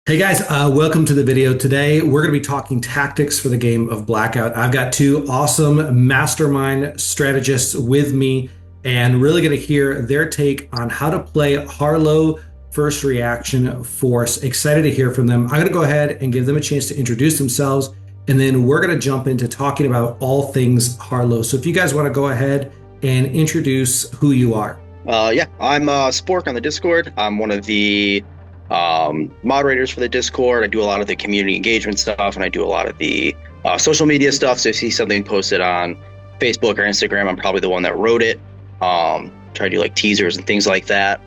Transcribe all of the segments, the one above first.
Hey guys, welcome to the video. Today we're going to be talking tactics for the game of Blackout. I've got two awesome mastermind strategists with me and really going to hear their take on how to play Harlow first reaction force. Excited to hear from them. I'm going to go ahead and give them a chance to introduce themselves, and then we're going to jump into talking about all things Harlow. So if you guys want to go ahead and introduce who you are. I'm Spork on the Discord. I'm one of the moderators for the Discord. I do a lot of the community engagement stuff, and I do a lot of the social media stuff. So if you see something posted on Facebook or Instagram, I'm probably the one that wrote it. Try to do like teasers and things like that.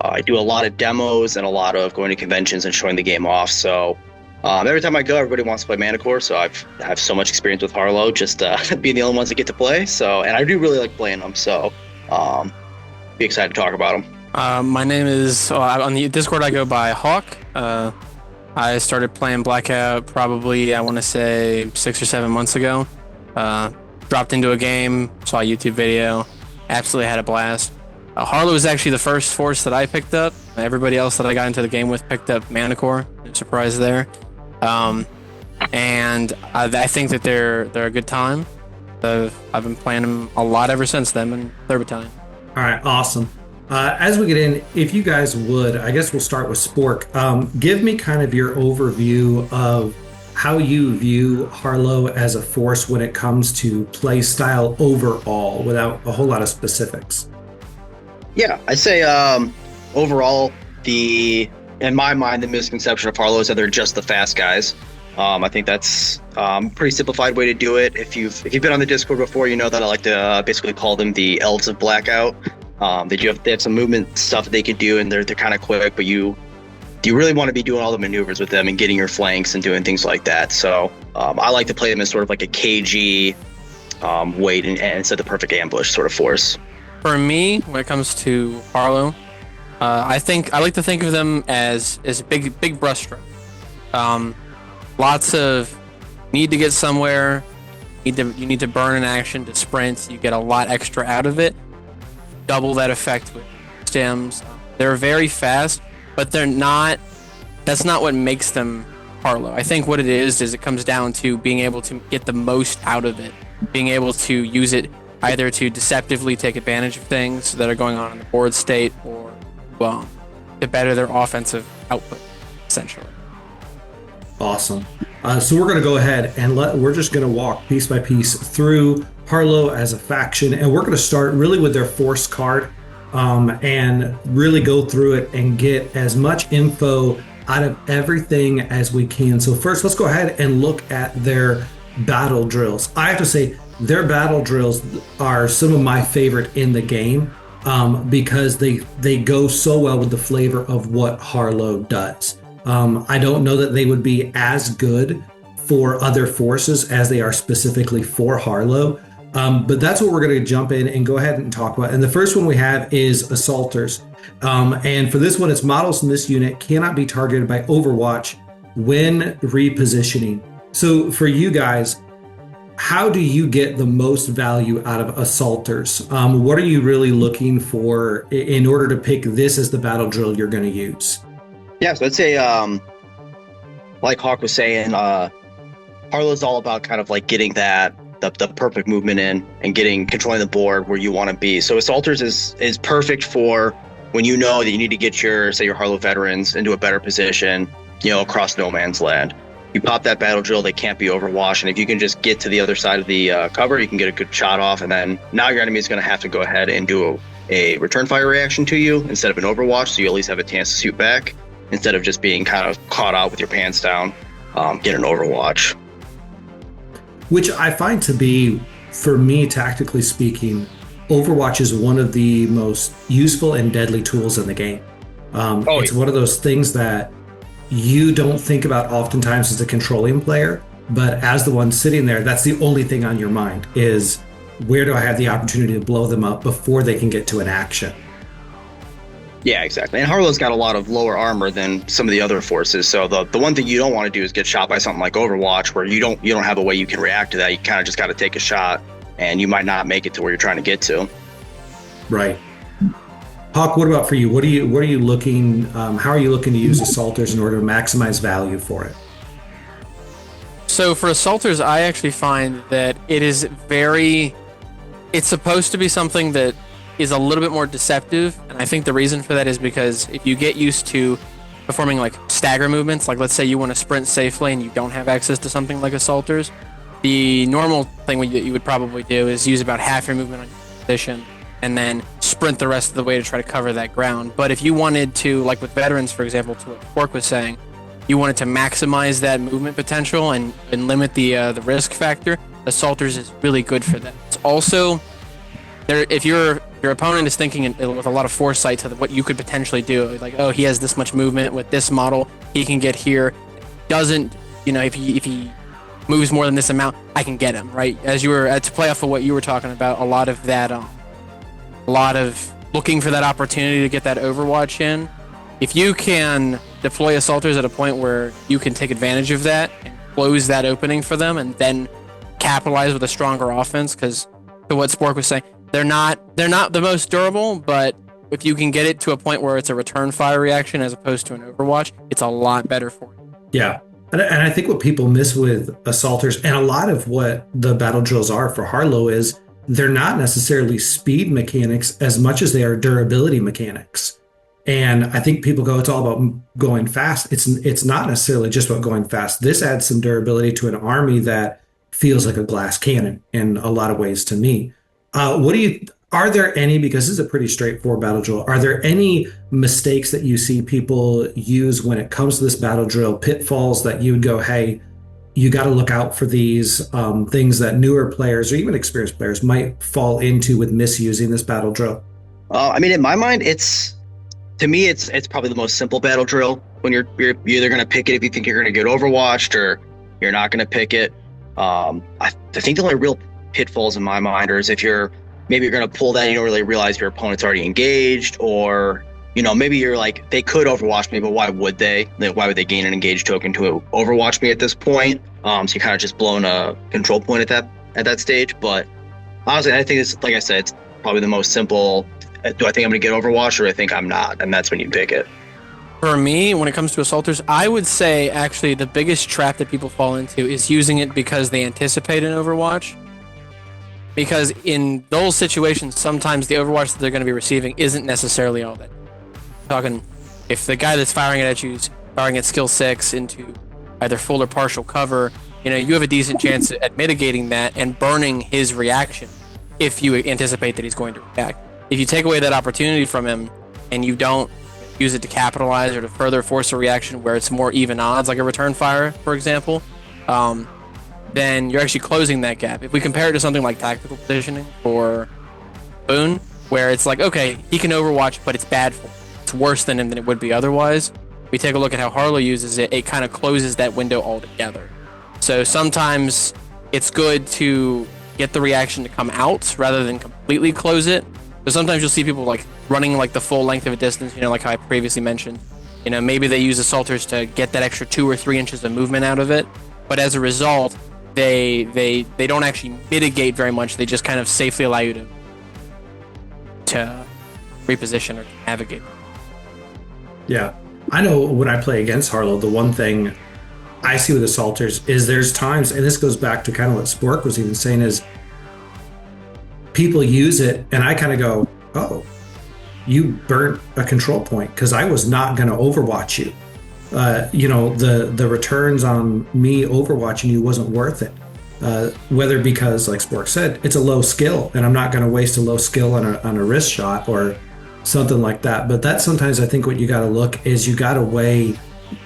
I do a lot of demos and a lot of going to conventions and showing the game off. So every time I go, everybody wants to play Manticore. So I have so much experience with Harlow, just being the only ones that get to play. So, and I do really like playing them. So be excited to talk about them. My name is, on the Discord I go by Hawk. I started playing Blackout probably, I want to say 6 or 7 months ago. Dropped into a game, saw a YouTube video, absolutely had a blast. Harlow was actually the first force that I picked up. Everybody else that I got into the game with picked up Manticore. No surprise there. And I think that they're a good time. I've been playing them a lot ever since then, and they're a battalion. All right, awesome. As we get in, if you guys would, I guess we'll start with Spork. Give me kind of your overview of how you view Harlow as a force when it comes to play style overall, without a whole lot of specifics. Yeah, I say overall, in my mind, the misconception of Harlow is that they're just the fast guys. I think that's a pretty simplified way to do it. If you've been on the Discord before, you know that I like to basically call them the elves of Blackout. They have some movement stuff that they can do, and they're kind of quick, but you really want to be doing all the maneuvers with them and getting your flanks and doing things like that. So I like to play them as sort of like a KG wait and set the perfect ambush sort of force. For me, when it comes to Harlow, I like to think of them as big brushstroke. Lots of need to get somewhere. You need to burn an action to sprint. You get a lot extra out of it. Double that effect with stems. They're very fast, but they're not. That's not what makes them Harlow. I think what it is it comes down to being able to get the most out of it, being able to use it either to deceptively take advantage of things that are going on in the board state, or to better their offensive output, essentially. Awesome. So we're going to go ahead and we're just going to walk piece by piece through Harlow as a faction, and we're going to start really with their force card and really go through it and get as much info out of everything as we can. So first, let's go ahead and look at their battle drills. I have to say their battle drills are some of my favorite in the game because they go so well with the flavor of what Harlow does. I don't know that they would be as good for other forces as they are specifically for Harlow. But that's what we're going to jump in and go ahead and talk about. And the first one we have is Assaulters. And for this one, it's models in this unit cannot be targeted by Overwatch when repositioning. So for you guys, how do you get the most value out of Assaulters? What are you really looking for in order to pick this as the battle drill you're going to use? Yeah, so I'd say, like Hawk was saying, Harlow's all about kind of like getting the perfect movement in and controlling the board where you want to be. So Assaulters is perfect for when you know that you need to get your Harlow veterans into a better position, across no man's land. You pop that battle drill, they can't be overwatched, and if you can just get to the other side of the cover, you can get a good shot off, and then now your enemy is going to have to go ahead and do a return fire reaction to you instead of an overwatch, so you at least have a chance to shoot back instead of just being kind of caught out with your pants down. Get an overwatch. Which I find to be, for me, tactically speaking, Overwatch is one of the most useful and deadly tools in the game. It's one of those things that you don't think about oftentimes as a controlling player, but as the one sitting there, that's the only thing on your mind is, where do I have the opportunity to blow them up before they can get to an action? Yeah, exactly. And Harlow's got a lot of lower armor than some of the other forces. So the one thing you don't want to do is get shot by something like Overwatch, where you don't have a way you can react to that. You kind of just got to take a shot, and you might not make it to where you're trying to get to. Right. Hawk, what about for you? What are you looking? How are you looking to use assaulters in order to maximize value for it? So for assaulters, I actually find that it's supposed to be something that is a little bit more deceptive, and I think the reason for that is because if you get used to performing like stagger movements, like let's say you want to sprint safely and you don't have access to something like assaulters, the normal thing that you would probably do is use about half your movement on your position and then sprint the rest of the way to try to cover that ground. But if you wanted to, like with veterans, for example, to what Spork was saying, you wanted to maximize that movement potential and limit the risk factor, assaulters is really good for that. It's also there if your opponent is thinking with a lot of foresight to what you could potentially do, like, oh, he has this much movement with this model, he can get here. Doesn't, if he moves more than this amount, I can get him, right? As you were to play off of what you were talking about, a lot of looking for that opportunity to get that Overwatch in. If you can deploy assaulters at a point where you can take advantage of that and close that opening for them, and then capitalize with a stronger offense, because to what Spork was saying, they're not the most durable, but if you can get it to a point where it's a return fire reaction as opposed to an Overwatch, it's a lot better for you. Yeah. And I think what people miss with assaulters, and a lot of what the battle drills are for Harlow, is they're not necessarily speed mechanics as much as they are durability mechanics. And I think people go, it's all about going fast. It's not necessarily just about going fast. This adds some durability to an army that feels like a glass cannon in a lot of ways to me. Are there any, because this is a pretty straightforward battle drill, are there any mistakes that you see people use when it comes to this battle drill, pitfalls that you would go, hey, you got to look out for these things that newer players or even experienced players might fall into with misusing this battle drill? In my mind, it's probably the most simple battle drill. When you're either going to pick it if you think you're going to get overwatched, or you're not going to pick it. I think the only real pitfalls in my mind are is if maybe you're going to pull that and you don't really realize your opponent's already engaged, or maybe you're like, they could overwatch me, but why would they? Why would they gain an engaged token to overwatch me at this point? So you kind of just blown a control point at that stage. But honestly, I think it's, like I said, it's probably the most simple. Do I think I'm going to get overwatched, or I think I'm not? And that's when you pick it. For me, when it comes to assaulters, I would say actually the biggest trap that people fall into is using it because they anticipate an overwatch. Because in those situations, sometimes the overwatch that they're going to be receiving isn't necessarily all that. Talking, if the guy that's firing it at you is firing at skill 6 into either full or partial cover, you have a decent chance at mitigating that and burning his reaction if you anticipate that he's going to react. If you take away that opportunity from him and you don't use it to capitalize or to further force a reaction where it's more even odds, like a return fire, for example, then you're actually closing that gap. If we compare it to something like tactical positioning for Boone, where it's like, okay, he can overwatch, but it's bad for him. It's worse than him than it would be otherwise. We take a look at how Harlow uses it, it kind of closes that window altogether. So sometimes it's good to get the reaction to come out rather than completely close it. So sometimes you'll see people like running like the full length of a distance, like how I previously mentioned. Maybe they use assaulters to get that extra 2 or 3 inches of movement out of it, but as a result, they don't actually mitigate very much. They just kind of safely allow you to reposition or navigate. Yeah, I know when I play against Harlow, the one thing I see with assaulters is there's times, and this goes back to kind of what Spork was even saying, is people use it and I kind of go, oh, you burnt a control point because I was not going to overwatch you. The returns on me overwatching you wasn't worth it. Whether because, like Spork said, it's a low skill and I'm not going to waste a low skill on a wrist shot or something like that. But that's sometimes I think what you got to look is you got to weigh,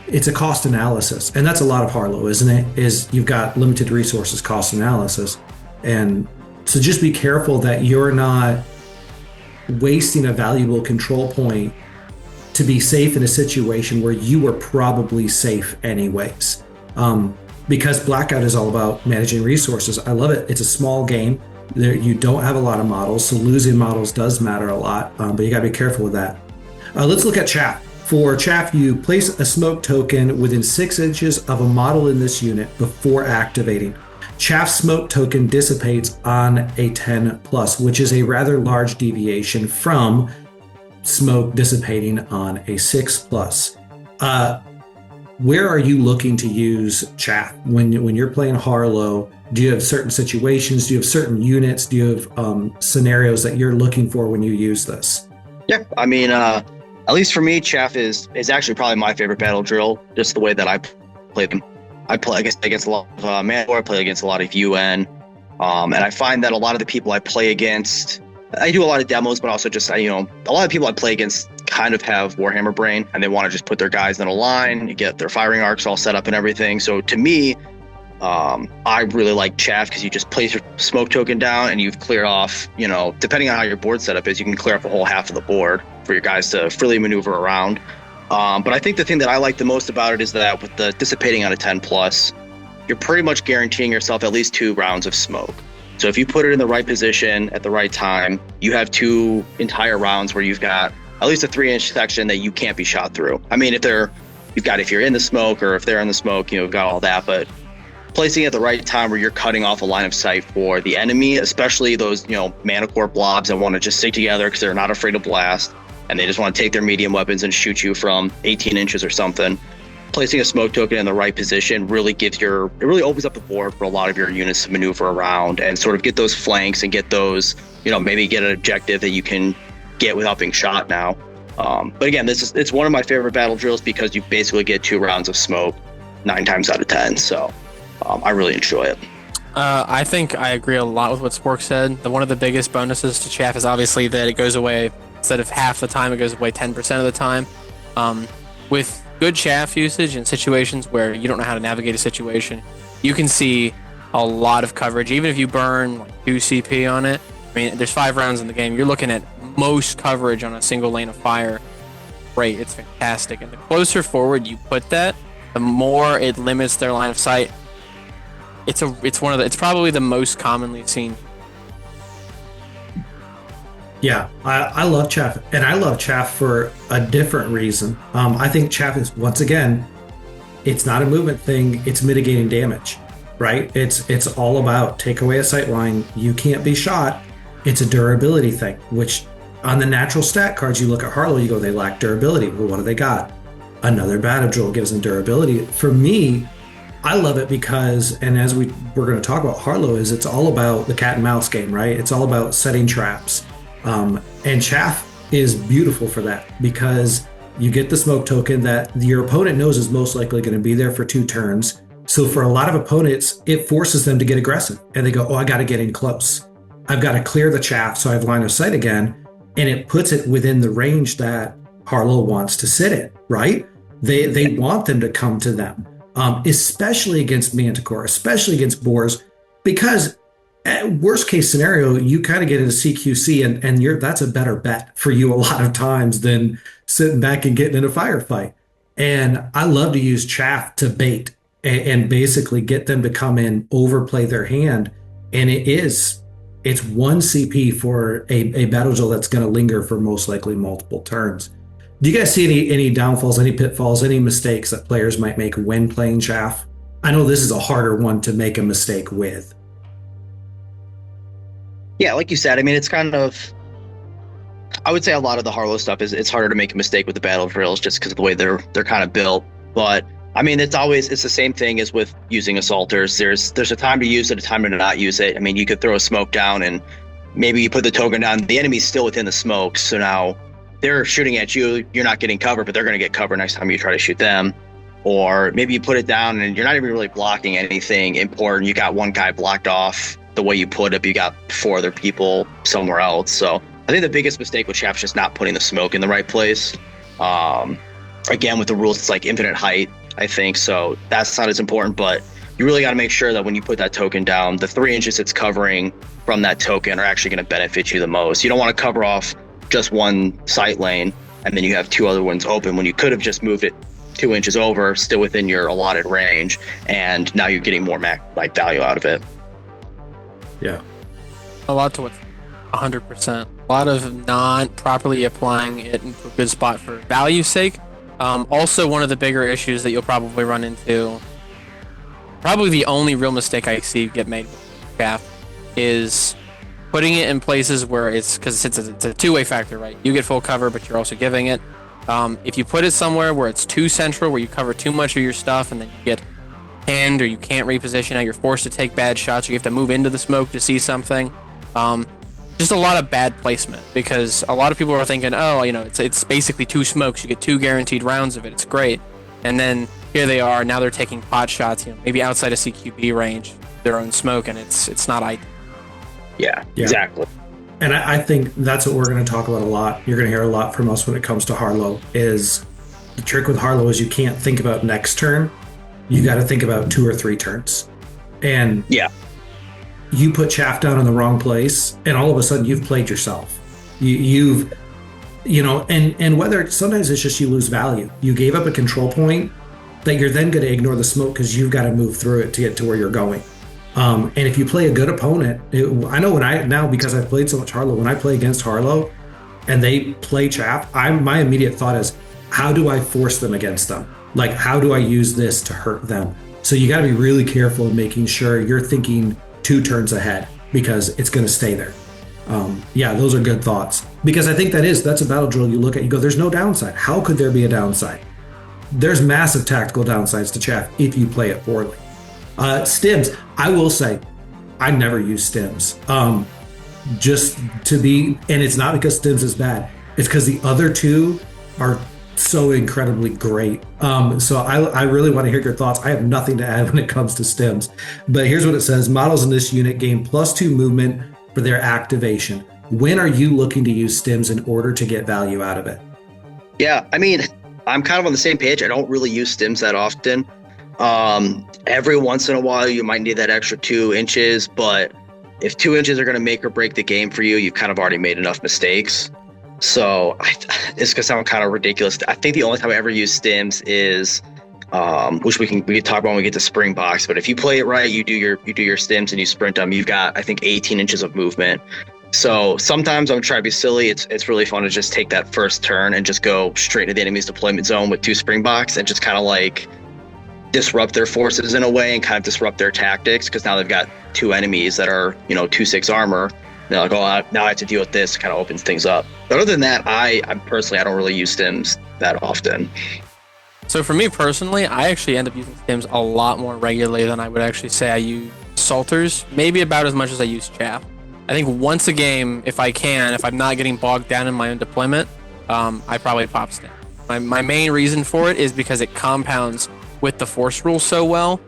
it's a cost analysis. And that's a lot of Harlow, isn't it? Is you've got limited resources, cost analysis. And so just be careful that you're not wasting a valuable control point to be safe in a situation where you were probably safe anyways. Because Blackout is all about managing resources. I love it. It's a small game. You don't have a lot of models, so losing models does matter a lot, but you gotta be careful with that. Let's look at chaff. For chaff, you place a smoke token within 6 inches of a model in this unit before activating. Chaff smoke token dissipates on a 10+, which is a rather large deviation from smoke dissipating on a 6+. Where are you looking to use chaff when you're playing Harlow? Do you have certain situations? Do you have certain units? Do you have scenarios that you're looking for when you use this? Yeah, I mean, at least for me, chaff is actually probably my favorite battle drill. Just the way that I play them. I play against a lot of Mandalore. I play against a lot of UN, and I find that a lot of the people I play against, I do a lot of demos, but also just a lot of people I play against kind of have Warhammer brain, and they want to just put their guys in a line, get their firing arcs all set up and everything. So to me, I really like chaff because you just place your smoke token down and you've cleared off, depending on how your board setup is, you can clear up a whole half of the board for your guys to freely maneuver around. But I think the thing that I like the most about it is that with the dissipating on a 10+, you're pretty much guaranteeing yourself at least 2 rounds of smoke. So if you put it in the right position at the right time, you have 2 entire rounds where you've got at least a 3-inch section that you can't be shot through. I mean, if you're in the smoke or if they're in the smoke, you've got all that, but placing it at the right time where you're cutting off a line of sight for the enemy, especially those, mana core blobs that want to just stick together because they're not afraid to blast and they just want to take their medium weapons and shoot you from 18 inches or something. Placing a smoke token in the right position really opens up the board for a lot of your units to maneuver around and sort of get those flanks and get those, maybe get an objective that you can get without being shot now. But again, it's one of my favorite battle drills because you basically get 2 rounds of smoke 9 times out of 10. So I really enjoy it. I think I agree a lot with what Spork said. One of the biggest bonuses to chaff is obviously that it goes away instead of half the time, it goes away 10% of the time. With good chaff usage in situations where you don't know how to navigate a situation, you can see a lot of coverage, even if you burn like 2 CP on it. I mean, there's 5 rounds in the game. You're looking at most coverage on a single lane of fire. Great, it's fantastic. And the closer forward you put that, the more it limits their line of sight. It's probably the most commonly seen. Yeah, I love chaff, and I love chaff for a different reason. I think chaff is, once again, it's not a movement thing, it's mitigating damage, right? It's all about take away a sight line, you can't be shot. It's a durability thing, which on the natural stat cards, you look at Harlow, you go, they lack durability. Well, what do they got? Another battle drill gives them durability. For me, I love it because, and as we're going to talk about Harlow, is it's all about the cat and mouse game, right? It's all about setting traps. And chaff is beautiful for that because you get the smoke token that your opponent knows is most likely going to be there for 2 turns. So for a lot of opponents, it forces them to get aggressive and they go, oh, I got to get in close. I've got to clear the chaff so I have line of sight again. And it puts it within the range that Harlow wants to sit in, right? They want them to come to them, especially against Manticore, especially against boars, because at worst case scenario, you kind of get into CQC and that's a better bet for you a lot of times than sitting back and getting in a firefight. And I love to use chaff to bait and basically get them to come in, overplay their hand. And it's 1 CP for a battle drill that's going to linger for most likely multiple turns. Do you guys see any downfalls, any pitfalls, any mistakes that players might make when playing chaff? I know this is a harder one to make a mistake with. Yeah, like you said, I mean, it's kind of, I would say a lot of the Harlow stuff it's harder to make a mistake with the battle drills just because of the way they're kind of built. But I mean, it's the same thing as with using assaulters. There's a time to use it, a time to not use it. I mean, you could throw a smoke down and maybe you put the token down, the enemy's still within the smoke. So now they're shooting at you, you're not getting cover, but they're going to get cover next time you try to shoot them. Or maybe you put it down and you're not even really blocking anything important. You got one guy blocked off the way you put it, you got 4 other people somewhere else. So I think the biggest mistake with chaff is just not putting the smoke in the right place. Again, with the rules, it's like infinite height, I think. So that's not as important, but you really got to make sure that when you put that token down, the 3 inches it's covering from that token are actually going to benefit you the most. You don't want to cover off just one sight lane and then you have 2 other ones open when you could have just moved it 2 inches over, still within your allotted range, and now you're getting more value out of it. Yeah. A lot to what 100%. A lot of not properly applying it into a good spot for value's sake. Also, one of the bigger issues that you'll probably run into, probably the only real mistake I see get made with chaff, is putting it in places where because it's a two-way factor, right? You get full cover, but you're also giving it. If you put it somewhere where it's too central, where you cover too much of your stuff, and then you get panned or you can't reposition out, you're forced to take bad shots, or you have to move into the smoke to see something. Just a lot of bad placement, because a lot of people are thinking, oh, it's basically 2 smokes. You get 2 guaranteed rounds of it. It's great. And then here they are. Now they're taking pot shots, maybe outside of CQB range, their own smoke, and it's not ideal. Yeah, exactly. And I think that's what we're going to talk about a lot. You're going to hear a lot from us when it comes to Harlow. Is the trick with Harlow is you can't think about next turn. You got to think about 2 or 3 turns. And you put chaff down in the wrong place, and all of a sudden you've played yourself. And whether sometimes it's just you lose value. You gave up a control point that you're then going to ignore the smoke because you've got to move through it to get to where you're going. And if you play a good opponent, I know because I've played so much Harlow, when I play against Harlow and they play chaff, my immediate thought is, how do I force them against them? Like, how do I use this to hurt them? So you got to be really careful in making sure you're thinking 2 turns ahead, because it's going to stay there. Those are good thoughts, because I think that's a battle drill you look at, you go, there's no downside. How could there be a downside? There's massive tactical downsides to chaff if you play it poorly. Stims, I will say, I never use stims. Just to be, and it's not because stims is bad. It's because the other 2 are so incredibly great. So I really want to hear your thoughts. I have nothing to add when it comes to stims, but here's what it says. Models in this unit gain +2 movement for their activation. When are you looking to use stims in order to get value out of it? Yeah, I mean, I'm kind of on the same page. I don't really use stims that often. Every once in a while, you might need that extra 2 inches, but if 2 inches are going to make or break the game for you, you've kind of already made enough mistakes. So it's going to sound kind of ridiculous. I think the only time I ever use stims is, which we can talk about when we get to spring box. But if you play it right, you do your stims and you sprint them. You've got, I think, 18 inches of movement. So sometimes I'm trying to be silly. It's really fun to just take that first turn and just go straight into the enemy's deployment zone with 2 spring box and just kind of like disrupt their forces in a way and kind of disrupt their tactics, because now they've got 2 enemies that are 2/6 armor. They're like, oh, now I have to deal with this. It kind of opens things up. But other than that, I personally, I don't really use stims that often. So for me personally, I actually end up using stims a lot more regularly than I would actually say I use salters. Maybe about as much as I use chaff. I think once a game, if I'm not getting bogged down in my own deployment, I probably pop stim. My main reason for it is because it compounds with the force rule so well.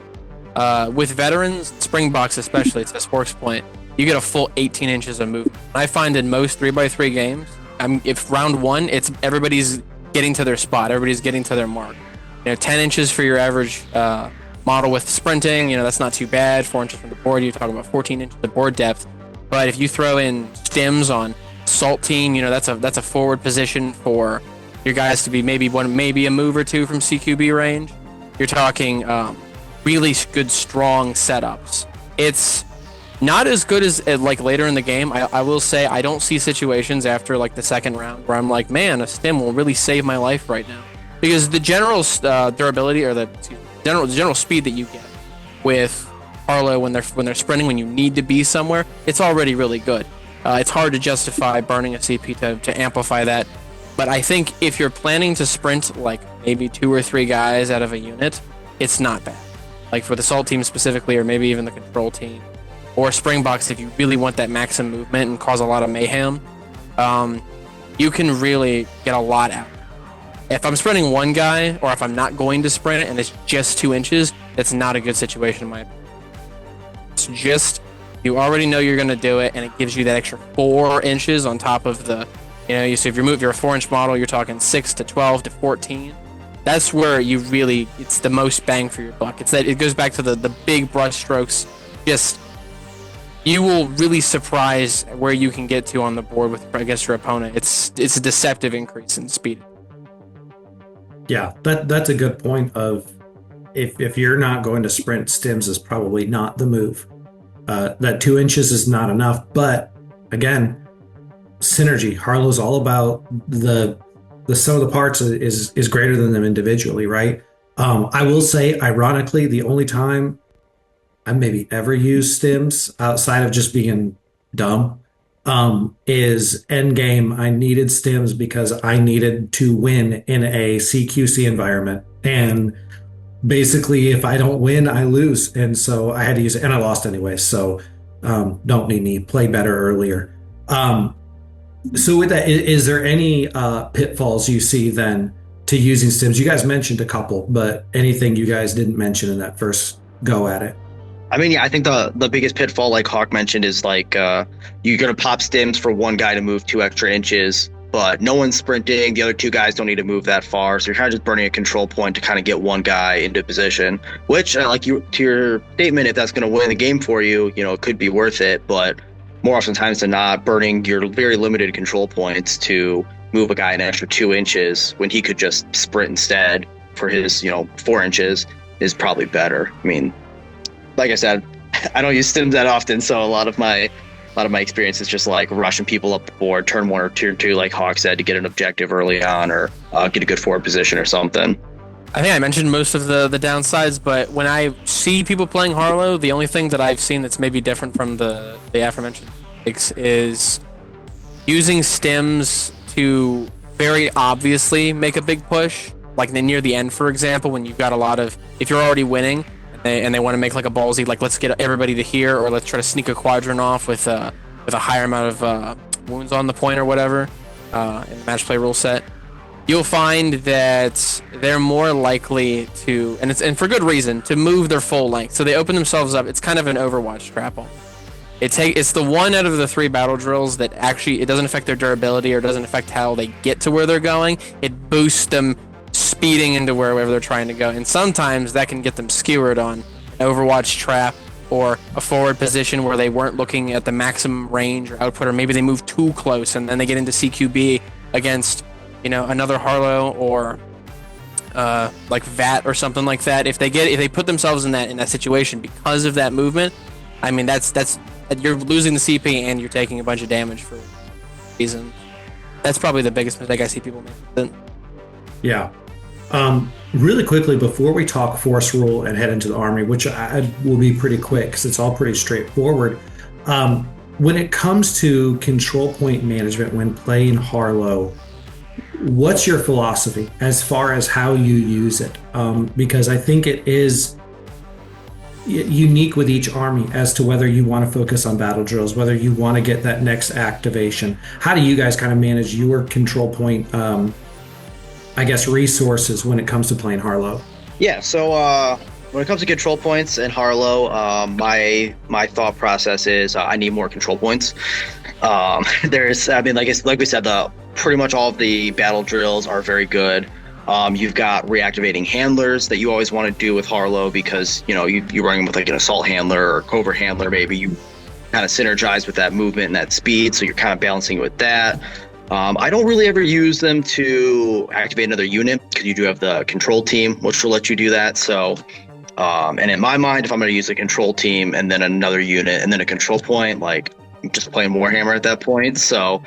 With veterans, Springbox especially, it's a Spork's point, you get a full 18 inches of movement. I find in most 3x3 games, if round 1, it's everybody's getting to their spot, everybody's getting to their mark. 10 inches for your average model with sprinting, that's not too bad. 4 inches from the board, you're talking about 14 inches of board depth. But if you throw in stims on Salt Team, that's a forward position for your guys to be maybe a move or 2 from CQB range. You're talking really good, strong setups. It's not as good as like later in the game. I will say I don't see situations after like the second round where I'm like, man, a stim will really save my life right now, because the general durability, or the general speed that you get with Harlow when they're sprinting, when you need to be somewhere, it's already really good. It's hard to justify burning a CP to amplify that. But I think if you're planning to sprint like maybe 2 or 3 guys out of a unit, it's not bad. Like for the Salt Team specifically, or maybe even the Control Team, or Springbox, if you really want that maximum movement and cause a lot of mayhem, you can really get a lot out. If I'm sprinting 1 guy, or if I'm not going to sprint and it's just 2 inches, that's not a good situation in my opinion. It's just, you already know you're going to do it, and it gives you that extra 4 inches on top of the, so if you're a 4-inch model, you're talking 6 to 12 to 14. That's where it's the most bang for your buck. It goes back to the big brush strokes. Just, you will really surprise where you can get to on the board against your opponent. It's a deceptive increase in speed. Yeah, that's a good point. Of if you're not going to sprint, stims is probably not the move. That 2 inches is not enough. But again, synergy. Harlow's all about the sum of the parts is greater than them individually, right? I will say, ironically, the only time I maybe ever used stims outside of just being dumb is endgame. I needed stims because I needed to win in a CQC environment. And basically, if I don't win, I lose. And so I had to use it, and I lost anyway. So don't need me. Play better earlier. So with that, is there any pitfalls you see then to using stims? You guys mentioned a couple, but anything you guys didn't mention in that first go at it? I mean, yeah, I think the biggest pitfall, like Hawk mentioned, is like you're gonna pop stims for one guy to move 2 extra inches, but no one's sprinting. The other two guys don't need to move that far, so you're kind of just burning a control point to kind of get one guy into position. Which, like you to your statement, if that's gonna win the game for you, it could be worth it. But more oftentimes than not, burning your very limited control points to move a guy an extra 2 inches when he could just sprint instead for his 4 inches is probably better. I mean, like I said, I don't use stims that often, so a lot of my experience is just like rushing people up the board, turn 1 or turn 2, like Hawk said, to get an objective early on or get a good forward position or something. I think I mentioned most of the downsides, but when I see people playing Harlow, the only thing that I've seen that's maybe different from the aforementioned is using stims to very obviously make a big push, like near the end, for example, when you've got a lot of, if you're already winning and they want to make like a ballsy, like let's get everybody to here, or let's try to sneak a quadrant off with a higher amount of wounds on the point or whatever in the match play rule set. You'll find that they're more likely to, and for good reason, to move their full length. So they open themselves up. It's kind of an Overwatch trap on. It's the one out of the 3 battle drills that actually, it doesn't affect their durability or doesn't affect how they get to where they're going. It boosts them speeding into wherever they're trying to go. And sometimes that can get them skewered on an Overwatch trap or a forward position where they weren't looking at the maximum range or output, or maybe they move too close and then they get into CQB against another Harlow or like VAT or something like that. If they put themselves in that situation because of that movement, I mean that's you're losing the CP and you're taking a bunch of damage for reason. That's probably the biggest mistake I see people make. Yeah. Really quickly, before we talk force rule and head into the army, which I will be pretty quick because it's all pretty straightforward. When it comes to control point management when playing Harlow, what's your philosophy as far as how you use it? Because I think it is unique with each army as to whether you want to focus on battle drills, whether you want to get that next activation. How do you guys kind of manage your control point, resources when it comes to playing Harlow? Yeah, so when it comes to control points in Harlow, my thought process is I need more control points. Like we said, pretty much all of the battle drills are very good. You've got reactivating handlers that you always want to do with Harlow because you're running with like an assault handler or covert handler. Maybe you kind of synergize with that movement and that speed, so you're kind of balancing with that. I don't really ever use them to activate another unit because you do have the control team, which will let you do that. So, and in my mind, if I'm going to use a control team and then another unit and then a control point, like I'm just playing Warhammer at that point. So,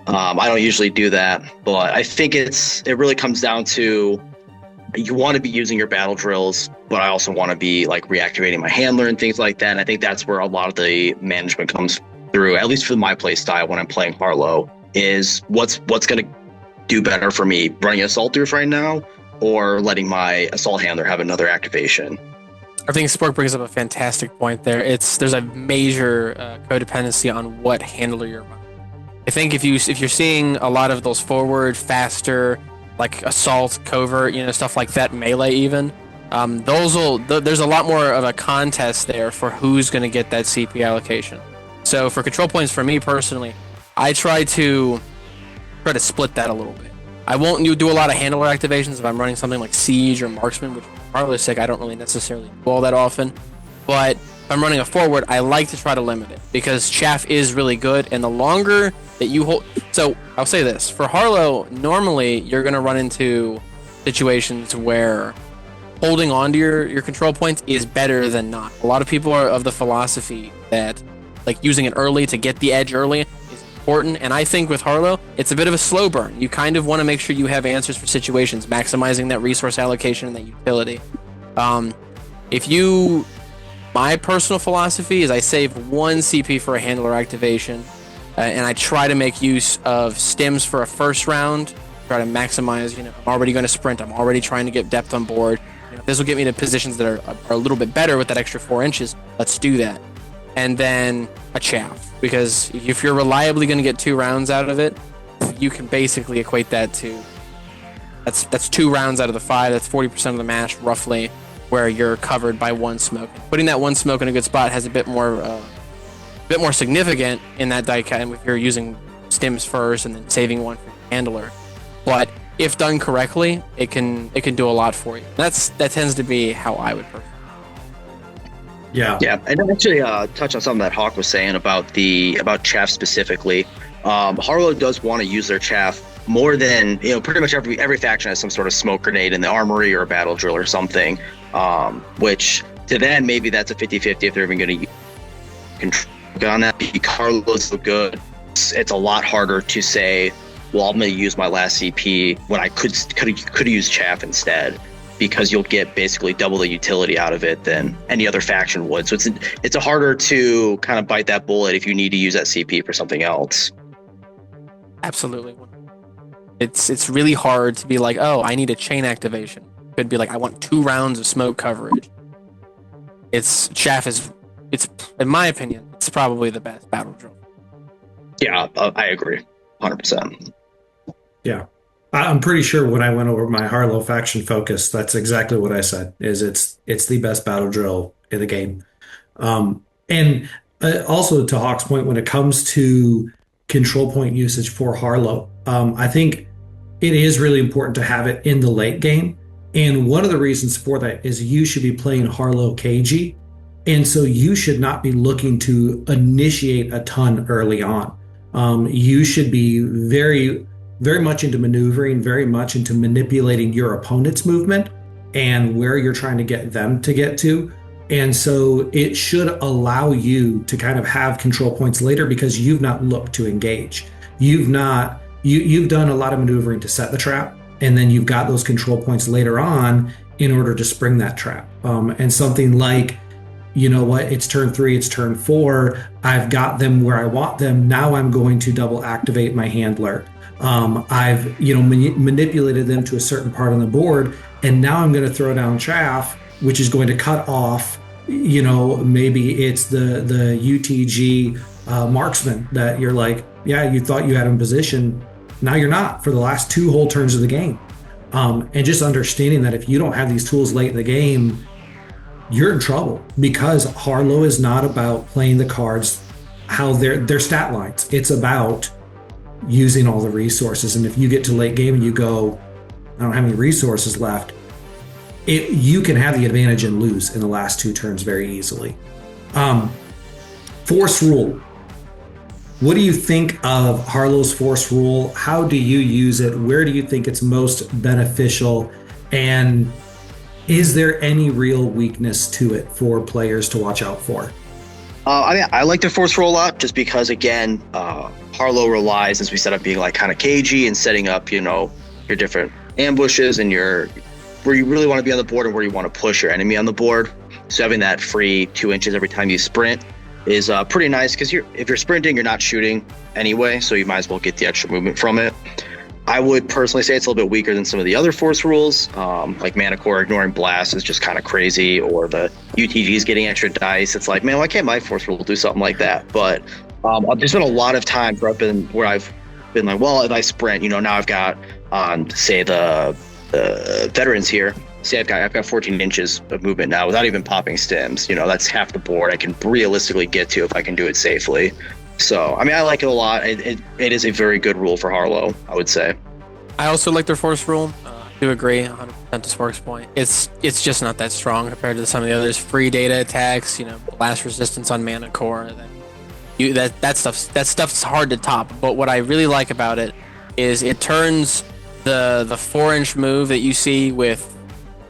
I don't usually do that, but I think it really comes down to you want to be using your battle drills, but I also want to be like reactivating my handler and things like that. And I think that's where a lot of the management comes through, at least for my play style when I'm playing Harlow, is what's going to do better for me, running assaulters right now or letting my assault handler have another activation. I think Spork brings up a fantastic point there. There's a major codependency on what handler you're running. I think if you're seeing a lot of those forward, faster, like assault, covert, stuff like that, melee even, there's a lot more of a contest there for who's going to get that CP allocation. So for control points, for me personally, I try to split that a little bit. I won't do a lot of handler activations if I'm running something like Siege or Marksman, which regardless sake I don't really necessarily do all that often. But if I'm running a forward, I like to try to limit it because chaff is really good, and the longer that you hold... So I'll say this, for Harlow, normally you're going to run into situations where holding on to your control points is better than not. A lot of people are of the philosophy that like using it early to get the edge early is important, and I think with Harlow, it's a bit of a slow burn. You kind of want to make sure you have answers for situations, maximizing that resource allocation and that utility. My personal philosophy is I save 1 CP for a handler activation, and I try to make use of stims for a first round. Try to maximize. I'm already going to sprint. I'm already trying to get depth on board. This will get me to positions that are a little bit better with that extra 4 inches. Let's do that. And then a chaff, because if you're reliably going to get 2 rounds out of it, you can basically equate that to that's 2 rounds out of the 5. That's 40% of the match roughly, where you're covered by 1 smoke. Putting that 1 smoke in a good spot has a bit more significant in that die cut, and if you're using stims first and then saving 1 for your handler. But if done correctly, it can do a lot for you. That tends to be how I would prefer. Yeah, and then actually touch on something that Hawk was saying about chaff specifically. Harlow does want to use their chaff more than pretty much every faction has some sort of smoke grenade in the armory or a battle drill or something. Which to them maybe that's a 50-50 if they're even going to control on that. Because Harlow's so good, it's a lot harder to say, well, I'm going to use my last CP when I could use chaff instead, because you'll get basically double the utility out of it than any other faction would. So it's a harder to kind of bite that bullet if you need to use that CP for something else. Absolutely. It's really hard to be like, oh, I need a chain activation. It could be like, I want 2 rounds of smoke coverage. Chaff is in my opinion, it's probably the best battle drill. Yeah, I agree, 100%. Yeah. I'm pretty sure when I went over my Harlow faction focus, that's exactly what I said, is it's the best battle drill in the game. And also to Hawk's point, when it comes to control point usage for Harlow, I think it is really important to have it in the late game. And one of the reasons for that is you should be playing Harlow KG. And so you should not be looking to initiate a ton early on. You should be very, very much into maneuvering, very much into manipulating your opponent's movement and where you're trying to get them to get to. And so it should allow you to kind of have control points later, because you've not looked to engage. You've done a lot of maneuvering to set the trap, and then you've got those control points later on in order to spring that trap. And something like, you know what, it's turn 3, it's turn 4, I've got them where I want them, now I'm going to double activate my handler. I've manipulated them to a certain part on the board, and now I'm going to throw down chaff, which is going to cut off, maybe it's the UTG marksman that you're like, yeah, you thought you had him positioned, now you're not for the last 2 whole turns of the game. And just understanding that if you don't have these tools late in the game, you're in trouble, because Harlow is not about playing the cards how their stat lines. It's about using all the resources. And if you get to late game and you go, I don't have any resources left, you can have the advantage and lose in the last 2 turns very easily. Force rule. What do you think of Harlow's force rule? How do you use it? Where do you think it's most beneficial? And is there any real weakness to it for players to watch out for? I like the force roll a lot, just because, again, Harlow relies, as we set up, being like kind of cagey and setting up, your different ambushes and where you really want to be on the board and where you want to push your enemy on the board. So having that free 2 inches every time you sprint is pretty nice, because if you're sprinting, you're not shooting anyway, so you might as well get the extra movement from it. I would personally say it's a little bit weaker than some of the other force rules, like Mana Core ignoring blast is just kind of crazy, or the UTGs getting extra dice. It's like, man, why can't my force rule do something like that? But there's been a lot of times where I've been like, well, if I sprint, now I've got on, say, the veterans here. Say I've got 14 inches of movement now without even popping stims. That's half the board I can realistically get to if I can do it safely. So, I like it a lot. It is a very good rule for Harlow, I would say. I also like their force rule. I do agree 100% to Spork's point. It's just not that strong compared to some of the others. Free data attacks, blast resistance on Mana Core. That stuff's hard to top. But what I really like about it is it turns the 4-inch move that you see with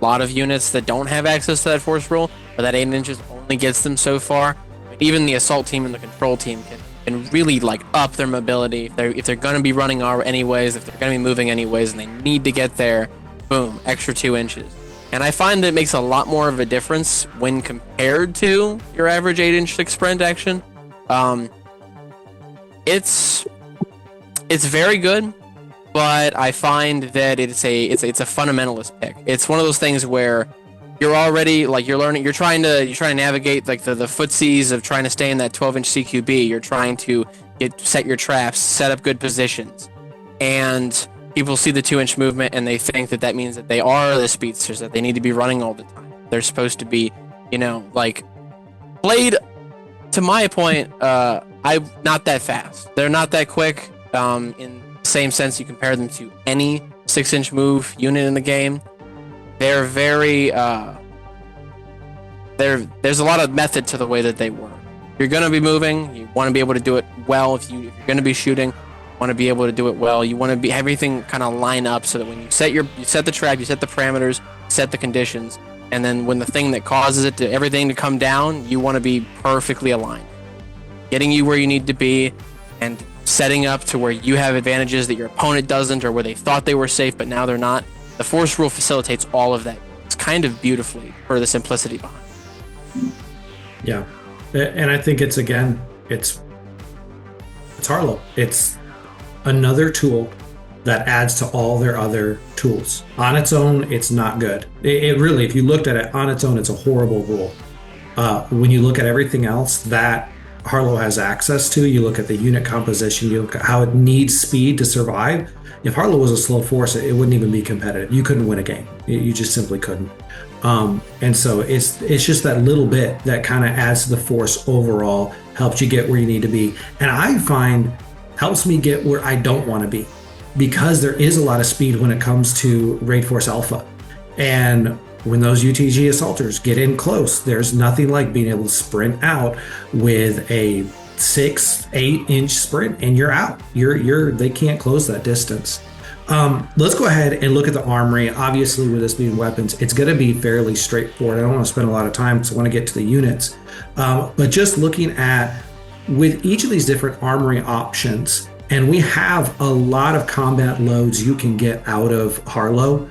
a lot of units that don't have access to that force rule, or that 8 inches only gets them so far. Even the assault team and the control team can really up their mobility if they're going to be running anyways, if they're going to be moving anyways, and they need to get there. Boom, extra 2 inches. And I find that it makes a lot more of a difference when compared to your average 8-inch 6 sprint action. It's very good, but I find that it's a fundamentalist pick. It's one of those things where you're already like you're trying to navigate like the footsies of trying to stay in that 12-inch CQB. You're trying to set your traps, set up good positions, and people see the 2-inch movement and they think that means that they are the speedsters, that they need to be running all the time. They're supposed to be, like Blade. To my point, I'm not that fast. They're not that quick. In the same sense, you compare them to any 6-inch move unit in the game. They're very there's a lot of method to the way that they work. You're going to be moving, you want to be able to do it well. If you're going to be shooting, you want to be able to do it well. You want to be everything kind of line up so that when you set the trap, you set the parameters, set the conditions, and then when the thing that causes everything to come down, you want to be perfectly aligned, getting you where you need to be and setting up to where you have advantages that your opponent doesn't, or where they thought they were safe but now they're not. The force rule facilitates all of that. It's kind of beautifully for the simplicity behind it. Yeah, and I think it's Harlow. It's another tool that adds to all their other tools. On its own, it's not good. It really, if you looked at it on its own, it's a horrible rule. When you look at everything else that Harlow has access to, you look at the unit composition, you look at how it needs speed to survive. If Harlow was a slow force, it wouldn't even be competitive. You couldn't win a game. You just simply couldn't. And so it's just that little bit that kind of adds to the force overall, helps you get where you need to be. And I find helps me get where I don't want to be, because there is a lot of speed when it comes to Raid Force Alpha. And when those UTG assaulters get in close, there's nothing like being able to sprint out with a 6-8 inch sprint and you're out. They can't close that distance. Let's go ahead and look at the armory. Obviously, with this being weapons, it's going to be fairly straightforward. I don't want to spend a lot of time because I want to get to the units. But just looking at with each of these different armory options, and we have a lot of combat loads you can get out of Harlow.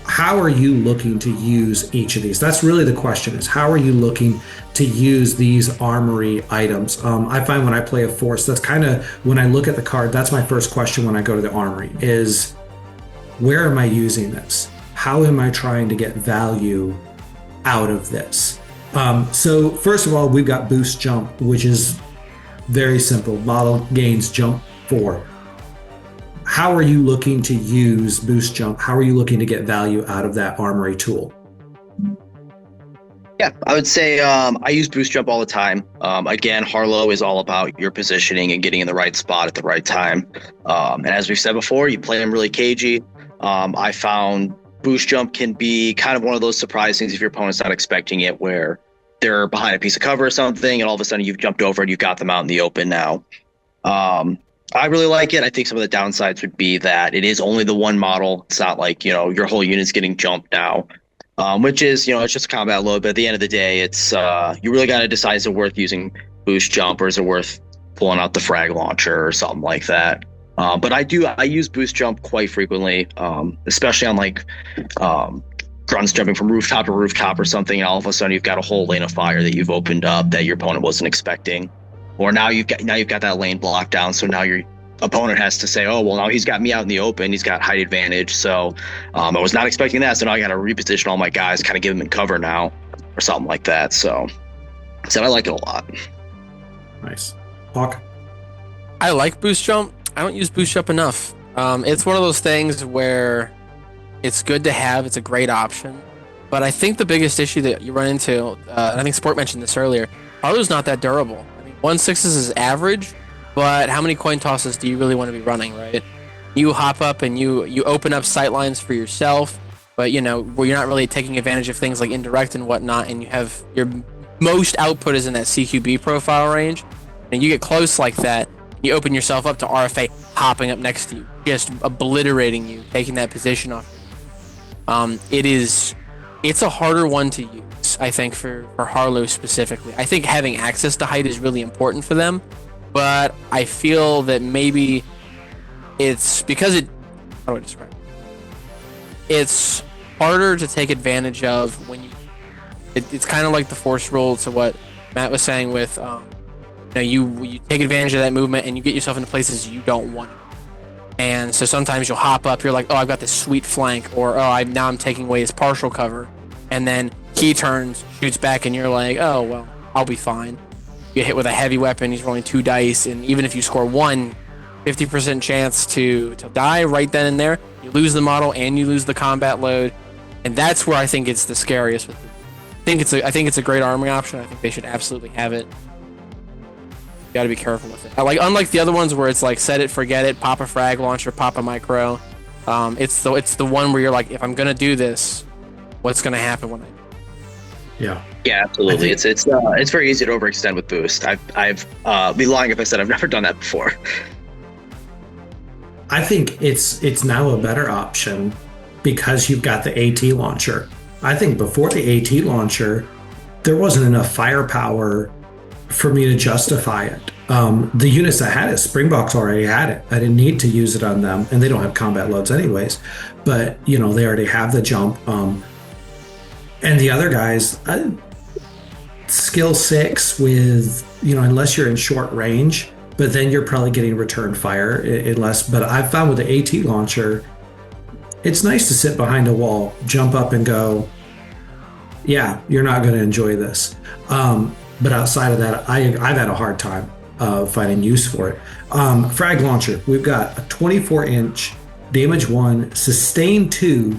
How are you looking to use each of these? That's really the question, is how are you looking to use these armory items? I find when I play a force, that's kind of, when I look at the card, that's my first question when I go to the armory is, where am I using this? How am I trying to get value out of this? So first of all, we've got boost jump, which is very simple. Model gains jump 4. How are you looking to use boost jump? How are you looking to get value out of that armory tool? Yeah, I would say I use boost jump all the time. Again, Harlow is all about your positioning and getting in the right spot at the right time. And as we've said before, you play them really cagey. I found boost jump can be kind of one of those surprise things if your opponent's not expecting it, where they're behind a piece of cover or something, and all of a sudden you've jumped over and you've got them out in the open now. I really like it. I think some of the downsides would be that it is only the one model. It's not like, your whole unit's getting jumped now, which is, it's just a combat load. But at the end of the day, it's you really got to decide, is it worth using boost jump, or is it worth pulling out the frag launcher or something like that? But I use boost jump quite frequently, especially on like grunts jumping from rooftop to rooftop or something, and all of a sudden you've got a whole lane of fire that you've opened up that your opponent wasn't expecting. Or now you've got that lane blocked down, so now your opponent has to say, oh, well, now he's got me out in the open, he's got height advantage, so I was not expecting that, so now I got to reposition all my guys, kind of give them in cover now, or something like that. So I like it a lot. Nice. Hawk? I like boost jump. I don't use boost jump enough. It's one of those things where it's good to have, it's a great option, but I think the biggest issue that you run into, and I think Sport mentioned this earlier, Harlow's not that durable. 1/6 is average, but how many coin tosses do you really want to be running, right? You hop up and you open up sight lines for yourself, but where you're not really taking advantage of things like indirect and whatnot, and you have your most output is in that CQB profile range, and you get close like that, you open yourself up to RFA hopping up next to you, just obliterating you, taking that position off. It's a harder one to use, I think, for Harlow specifically. I think having access to height is really important for them, but I feel that maybe it's because how do I describe it? It's harder to take advantage of when it's kind of like the force rule to what Matt was saying with you take advantage of that movement and you get yourself into places you don't want to. And so sometimes you'll hop up, you're like, oh, I've got this sweet flank, or now I'm taking away his partial cover, and then he turns, shoots back, and you're like, oh, well, I'll be fine. You get hit with a heavy weapon, he's rolling 2 dice, and even if you score 1, 50% chance to die right then and there, you lose the model and you lose the combat load, and that's where I think it's the scariest with it. I think it's a great armory option. I think they should absolutely have it. You gotta be careful with it. Unlike the other ones where it's like set it, forget it, pop a frag launcher, pop a micro. It's the one where you're like, if I'm gonna do this, what's gonna happen when I do it? Yeah, absolutely. It's very easy to overextend with boost. I've be lying if I said I've never done that before. I think it's now a better option because you've got the AT launcher. I think before the AT launcher, there wasn't enough firepower for me to justify it. The units that had it, Springboks already had it. I didn't need to use it on them, and they don't have combat loads anyways. But they already have the jump. And the other guys, skill 6 with unless you're in short range, but then you're probably getting return fire unless. But I've found with the AT launcher, it's nice to sit behind a wall, jump up, and go. Yeah, you're not going to enjoy this. But outside of that, I've had a hard time finding use for it. Frag launcher, we've got a 24-inch, damage 1, sustain 2,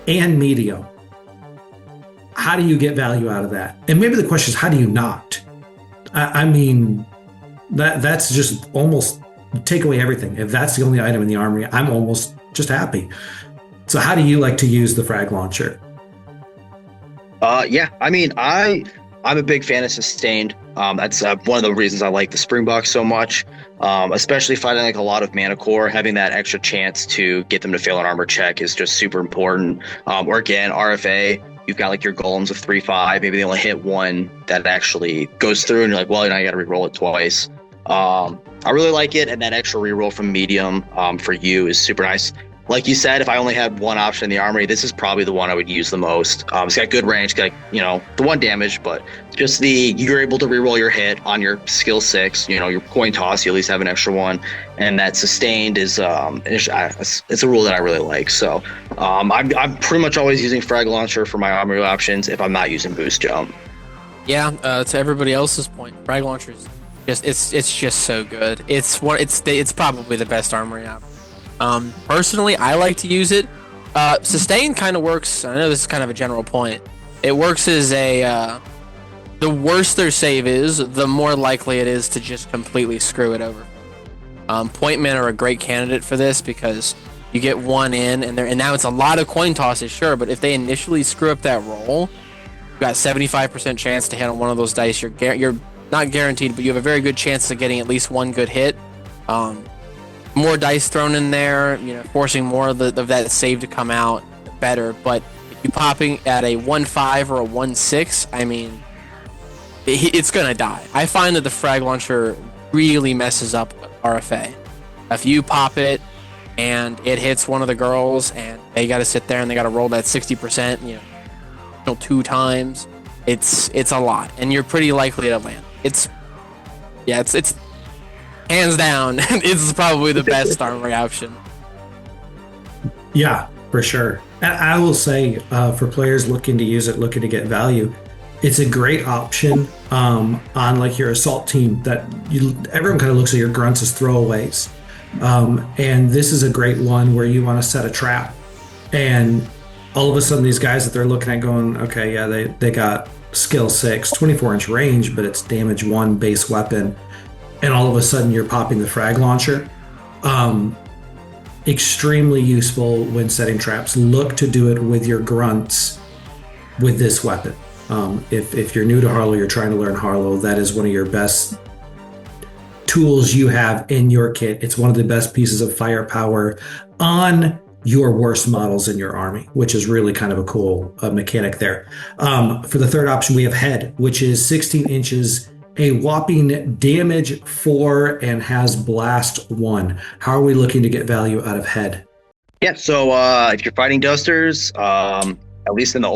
and medium. How do you get value out of that? And maybe the question is, how do you not? I mean, that's just almost take away everything. If that's the only item in the armory, I'm almost just happy. So how do you like to use the frag launcher? Yeah, I mean, I'm a big fan of sustained. That's one of the reasons I like the Springboks so much, especially fighting like a lot of mana core. Having that extra chance to get them to fail an armor check is just super important. Or again, RFA, you've got like your golems of 3/5. Maybe they only hit 1 that actually goes through, and you're like, well, you got to reroll it twice. I really like it, and that extra reroll from medium for you is super nice. Like you said, if I only had one option in the armory, this is probably the one I would use the most. It's got good range, got the 1 damage, but just you're able to reroll your hit on your skill 6. Your coin toss, you at least have an extra 1, and that sustained is it's a rule that I really like. So I'm pretty much always using frag launcher for my armory options if I'm not using boost jump. Yeah, to everybody else's point, frag launcher is it's just so good. It's probably the best armory option. Personally, I like to use it. Sustain kind of works. I know this is kind of a general point. It works as the worse their save is, the more likely it is to just completely screw it over. Point men are a great candidate for this because you get 1 in, and now it's a lot of coin tosses, sure, but if they initially screw up that roll, you've got 75% chance to hit on one of those dice. You're not guaranteed, but you have a very good chance of getting at least 1 good hit. More dice thrown in there, forcing more of that save to come out better. But if you're popping at a 1/5 or a 1/6, I mean, it's gonna die. I find that the frag launcher really messes up RFA. If you pop it and it hits one of the girls and they got to sit there and they got to roll that 60%, 2 times, it's a lot, and you're pretty likely to land. It's hands down, it's probably the best armory option. Yeah, for sure. And I will say, for players looking to use it, looking to get value, it's a great option on like your assault team that everyone kind of looks at your grunts as throwaways. And this is a great one where you want to set a trap. And all of a sudden these guys that they're looking at going, okay, yeah, they got skill 6, 24-inch range, but it's damage 1 base weapon. And all of a sudden you're popping the frag launcher. Extremely useful when setting traps. Look to do it with your grunts with this weapon. If you're new to Harlow, you're trying to learn Harlow, that is one of your best tools you have in your kit. It's one of the best pieces of firepower on your worst models in your army, which is really kind of a cool mechanic there. For the third option, we have Head, which is 16 inches, a whopping damage 4, and has blast 1. How are we looking to get value out of Head? Yeah, so if you're fighting dusters, at least in the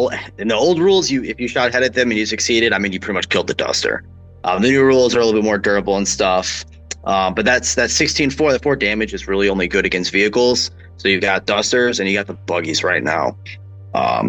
old rules, if you shot head at them and you succeeded, I mean, you pretty much killed the duster. The new rules are a little bit more durable and stuff. But that's 16-4. The 4 damage is really only good against vehicles. So you've got dusters and you got the buggies right now.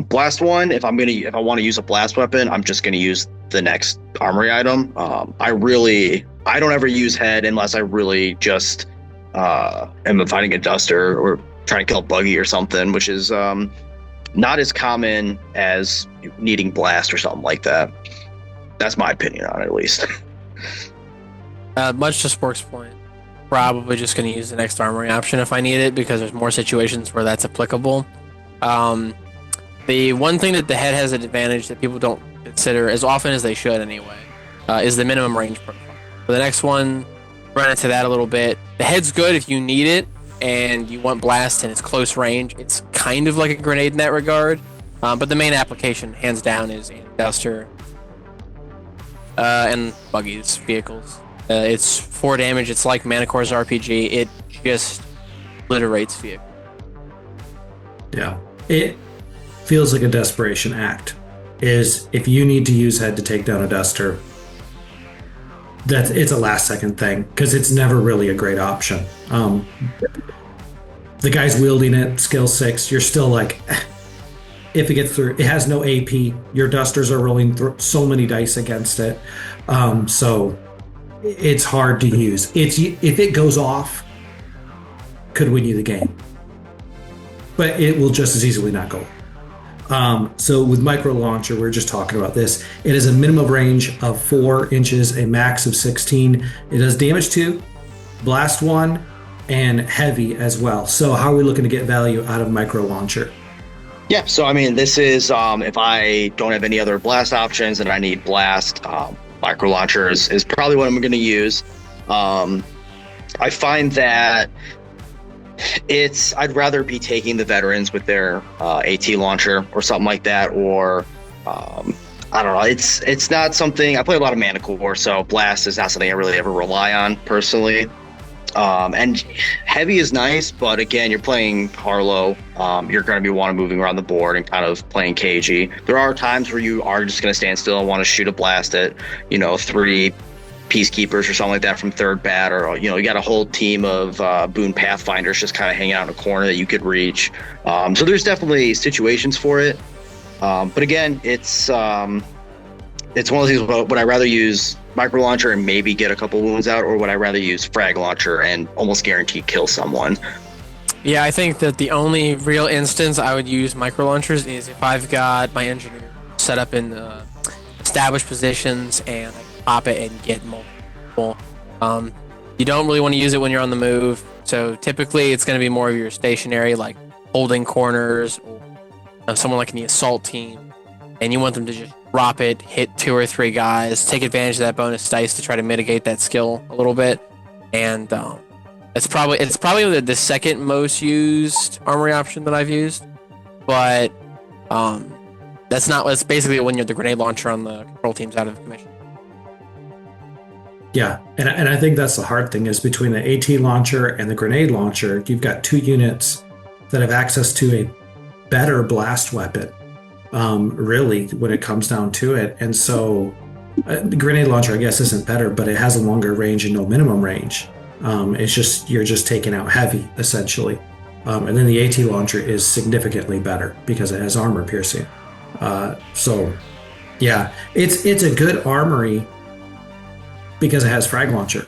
Blast one. If I want to use a blast weapon, I'm just gonna use the next armory item. I don't ever use head unless I really just am fighting a duster or trying to kill a buggy or something, which is not as common as needing blast or something like that. That's my opinion on it, at least. Much to Spork's point, probably just going to use the next armory option if I need it, because there's more situations where that's applicable. The one thing that the head has an advantage that people don't consider as often as they should anyway, is the minimum range profile. For the next one, run into that a little bit. The head's good if you need it and you want blast and it's close range. It's kind of like a grenade in that regard, but the main application, hands down, is duster and buggies, vehicles. It's 4 damage. It's like Manicore's RPG. It just obliterates vehicles. Yeah. It feels like a desperation act. Is if you need to use head to take down a duster, it's a last second thing, because it's never really a great option. The guy's wielding it, skill 6, you're still like, if it gets through, it has no AP. Your dusters are rolling so many dice against it. So it's hard to use. If it goes off, could win you the game. But it will just as easily not go. So with micro launcher, we're just talking about this. It has a minimum range of 4 inches, a max of 16. It does damage 2, blast 1, and heavy as well. So how are we looking to get value out of micro launcher? Yeah, so I mean, this is if I don't have any other blast options and I need blast, micro launcher is probably what I'm going to use. I find that I'd rather be taking the veterans with their AT launcher or something like that, or I don't know. It's not something I play a lot of Manicore, so blast is not something I really ever rely on personally. And heavy is nice, but again, you're playing Harlow. You're going to be moving around the board and kind of playing cagey. There are times where you are just going to stand still and want to shoot a blast at 3 peacekeepers or something like that from third bat, or you got a whole team of boon pathfinders just kind of hanging out in a corner that you could reach. So there's definitely situations for it, but again, it's one of these. Would I rather use micro launcher and maybe get a couple wounds out, or would I rather use frag launcher and almost guarantee kill someone? Yeah, I think that the only real instance I would use micro launchers is if I've got my engineer set up in established positions and I can pop it and get multiple. You don't really want to use it when you're on the move, so typically it's going to be more of your stationary, like holding corners, or someone like in the assault team, and you want them to just drop it, hit 2 or 3 guys, take advantage of that bonus dice to try to mitigate that skill a little bit. And it's probably the second most used armory option that I've used, but that's basically when you're the grenade launcher on the control team's out of commission. Yeah, and I think that's the hard thing, is between the AT launcher and the grenade launcher, you've got 2 units that have access to a better blast weapon, really, when it comes down to it. And so the grenade launcher, I guess, isn't better, but it has a longer range and no minimum range. It's just, you're just taking out heavy, essentially. And then the AT launcher is significantly better because it has armor piercing. So yeah, it's a good armory because it has frag launcher.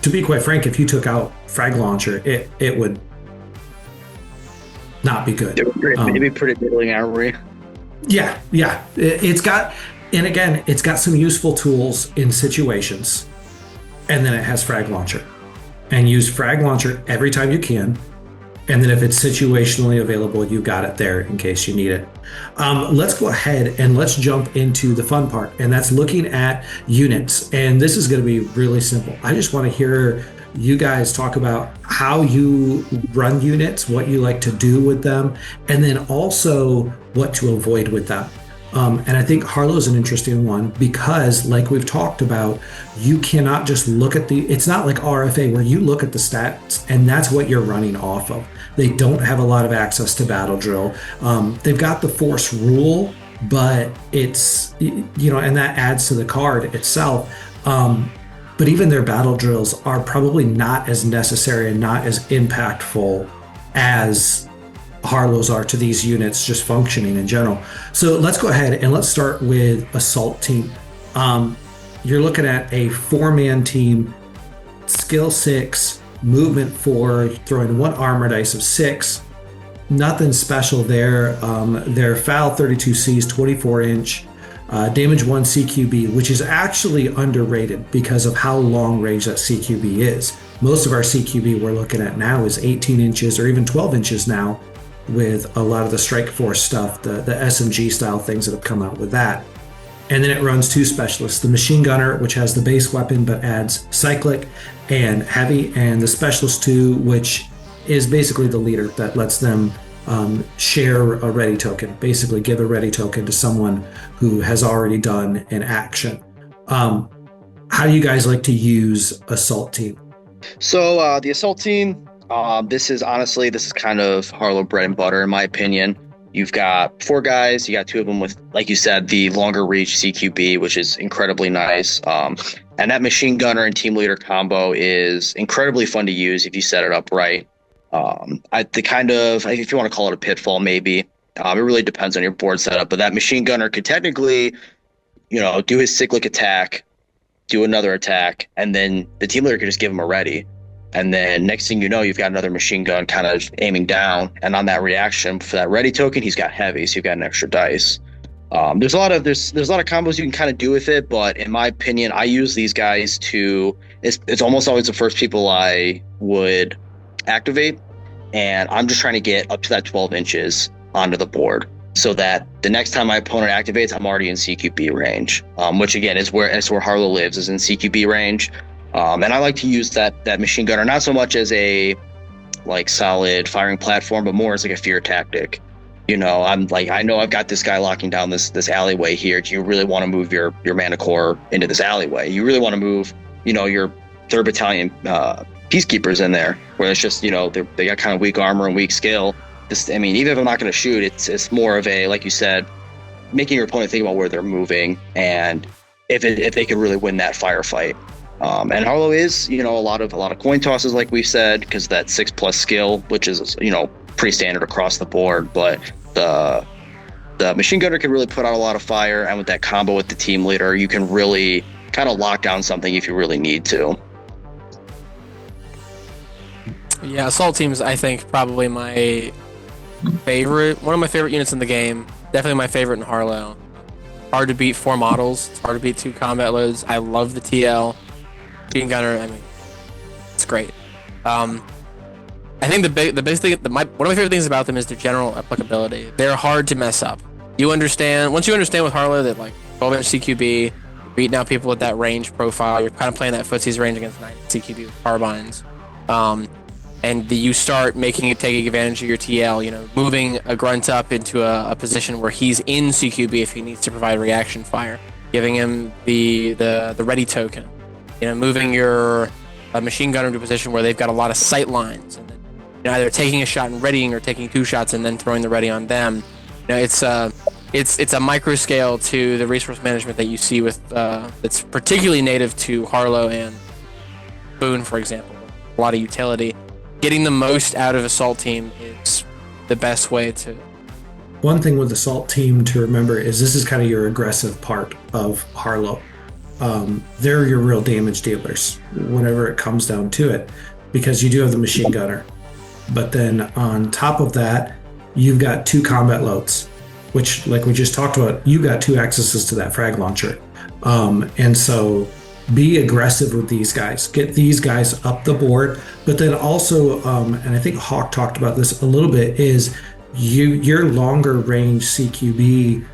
To be quite frank, if you took out frag launcher, it would not be good. It'd be pretty middling armory. Yeah. It's got some useful tools in situations, and then it has frag launcher. And use frag launcher every time you can. And then if it's situationally available, you got it there in case you need it. Let's go ahead and let's jump into the fun part, and that's looking at units. And this is going to be really simple. I just want to hear you guys talk about how you run units, what you like to do with them, and then also what to avoid with them. And I think Harlow's an interesting one because, like we've talked about, you cannot just look at it's not like RFA where you look at the stats and that's what you're running off of. They don't have a lot of access to battle drill. They've got the force rule, but it's, and that adds to the card itself. But even their battle drills are probably not as necessary and not as impactful as Harlow's are to these units just functioning in general. So let's go ahead and let's start with Assault Team. You're looking at a 4-man team, skill 6, movement 4, throwing 1 armor dice of 6. Nothing special there. Their FAL 32Cs, 24-inch, damage 1 CQB, which is actually underrated because of how long range that CQB is. Most of our CQB we're looking at now is 18 inches or even 12 inches now, with a lot of the Strike Force stuff, the SMG style things that have come out with that. And then it runs 2 specialists, the Machine Gunner, which has the base weapon but adds Cyclic and Heavy, and the Specialist 2, which is basically the leader that lets them share a ready token, basically give a ready token to someone who has already done an action. How do you guys like to use Assault Team? So the Assault Team, this is kind of Harlow bread and butter in my opinion. You've got 4 guys, you got 2 of them with, like you said, the longer reach CQB, which is incredibly nice. And that Machine Gunner and Team Leader combo is incredibly fun to use if you set it up right. If you want to call it a pitfall, maybe, it really depends on your board setup, but that Machine Gunner could technically, do his cyclic attack, do another attack, and then the Team Leader could just give him a ready. And then next thing you know, you've got another machine gun kind of aiming down, and on that reaction for that ready token, he's got heavy, so you've got an extra dice. There's a lot of combos you can kind of do with it, but in my opinion, I use these guys to. It's almost always the first people I would activate, and I'm just trying to get up to that 12 inches onto the board, so that the next time my opponent activates, I'm already in CQB range, which again is where Harlow lives, is in CQB range. And I like to use that Machine Gunner not so much as a solid firing platform, but more as a fear tactic. I'm I know I've got this guy locking down this alleyway here. Do you really want to move your Mana Corps into this alleyway? You really want to move, your 3rd Battalion Peacekeepers in there, where it's just, they got kind of weak armor and weak skill. Even if I'm not going to shoot, it's more of a, like you said, making your opponent think about where they're moving and if they could really win that firefight. And Harlow is, a lot of coin tosses, like we've said, because that 6+ skill, which is, pretty standard across the board. But the Machine Gunner can really put out a lot of fire, and with that combo with the Team Leader, you can really kind of lock down something if you really need to. Yeah, Assault Team's, I think, probably one of my favorite units in the game. Definitely my favorite in Harlow. Hard to beat 4 models. It's hard to beat 2 combat loads. I love the TL. Machine Gunner, it's great. I think the biggest thing, one of my favorite things about them is their general applicability. They're hard to mess up. Once you understand with Harlow that 12-inch CQB, you're beating out people with that range profile, you're kind of playing that footsie's range against 9 CQB with carbines. And you start taking advantage of your TL, moving a grunt up into a position where he's in CQB if he needs to provide reaction fire, giving him the ready token. Moving your Machine Gunner to a position where they've got a lot of sight lines, and then either taking a shot and readying or taking 2 shots and then throwing the ready on them. It's a micro scale to the resource management that you see with that's particularly native to Harlow and Boone, for example. A lot of utility. Getting the most out of Assault Team is the best way to. One thing with Assault Team to remember is this is kind of your aggressive part of Harlow. They're your real damage dealers whenever it comes down to it, because you do have the Machine Gunner. But then on top of that, you've got 2 combat loads, which, like we just talked about, you got 2 accesses to that frag launcher. And so be aggressive with these guys. Get these guys up the board. But then also, and I think Hawk talked about this a little bit, is your longer range CQB,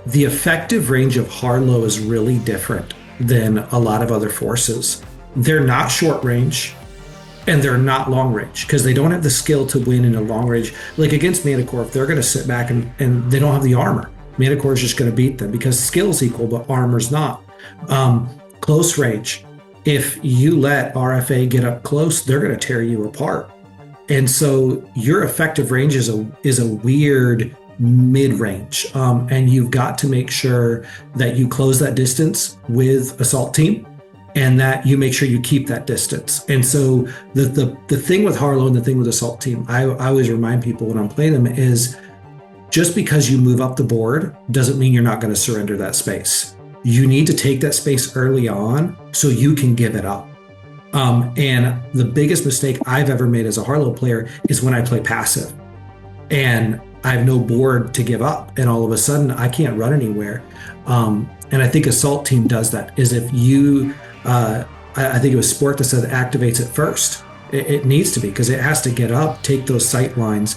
the effective range of Harlow is really different than a lot of other forces. They're not short range, and they're not long range, because they don't have the skill to win in a long range. Like against Mana Corps, if they're going to sit back and they don't have the armor, Mana Corps is just going to beat them because skill's equal, but armor's not. Close range, if you let RFA get up close, they're going to tear you apart. And so your effective range is a weird mid-range, and you've got to make sure that you close that distance with assault team, and that you make sure you keep that distance. And so the thing with Harlow and the thing with assault team, I always remind people when I'm playing them is, just because you move up the board doesn't mean you're not going to surrender that space. You need to take that space early on so you can give it up. And the biggest mistake I've ever made as a Harlow player is when I play passive and I have no board to give up, and all of a sudden I can't run anywhere. And I think assault team does that. Is if you, I think it was Spork that said activates it first. It needs to be, because it has to get up, take those sight lines,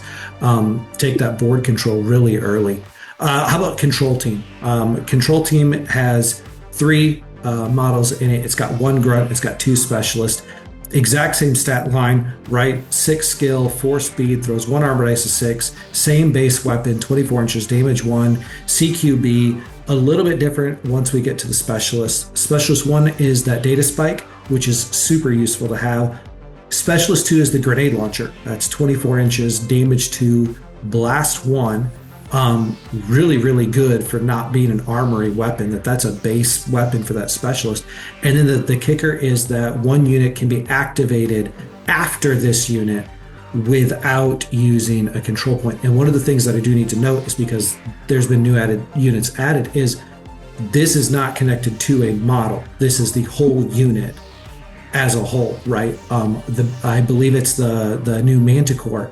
take that board control really early. How about control team? Control team has 3 models in it. It's got 1 grunt, it's got 2 specialists. Exact same stat line, right? 6 skill, 4 speed, throws 1 armor dice of 6, same base weapon, 24 inches, damage 1, CQB, a little bit different once we get to the specialist. Specialist 1 is that data spike, which is super useful to have. Specialist 2 is the grenade launcher. That's 24 inches, damage 2, blast 1. Really, really good for not being an armory weapon. That's a base weapon for that specialist. And then the kicker is that 1 unit can be activated after this unit without using a control point. And one of the things that I do need to note is, because there's been new units added, is this is not connected to a model. This is the whole unit as a whole, right? I believe it's the new Manticore,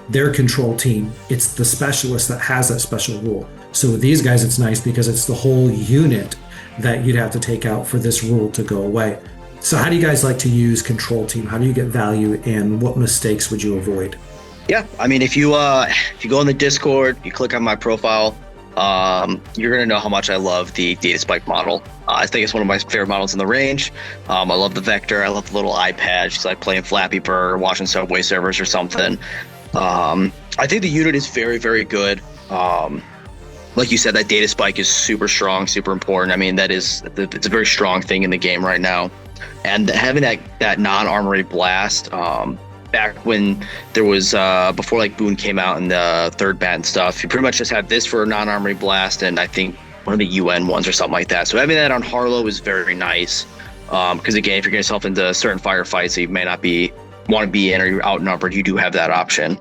their control team. It's the specialist that has that special rule. So with these guys, it's nice because it's the whole unit that you'd have to take out for this rule to go away. So how do you guys like to use control team? How do you get value, and what mistakes would you avoid? Yeah, I mean, if you go in the Discord, you click on my profile, you're gonna know how much I love the data spike model. I think it's one of my favorite models in the range. I love the vector. I love the little eye patch. It's like playing Flappy Bird or watching Subway Surfers or something. I think the unit is very, very good. Like you said, that data spike is super strong, super important. I mean, it's a very strong thing in the game right now. And having that non-armory blast, back when there was before like Boone came out and the third bat and stuff, you pretty much just had this for a non-armory blast, and I think one of the UN ones or something like that. So having that on Harlow is very nice, because again, if you're getting yourself into certain firefights that you may not want to be in, or you're outnumbered, you do have that option.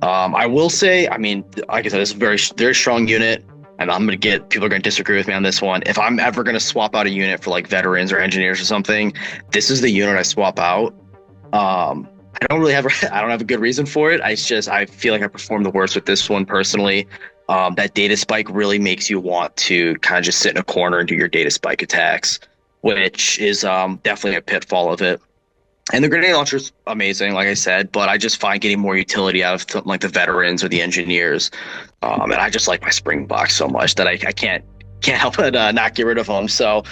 I will say, I mean, like I said, it's a very, very strong unit, and people are going to disagree with me on this one. If I'm ever going to swap out a unit for like veterans or engineers or something, this is the unit I swap out. I don't have a good reason for it. I feel like I perform the worst with this one personally. That data spike really makes you want to kind of just sit in a corner and do your data spike attacks, which is definitely a pitfall of it. And the grenade launcher is amazing, like I said, but I just find getting more utility out of something like the veterans or the engineers. And I just like my spring box so much that I can't help but not get rid of them. So,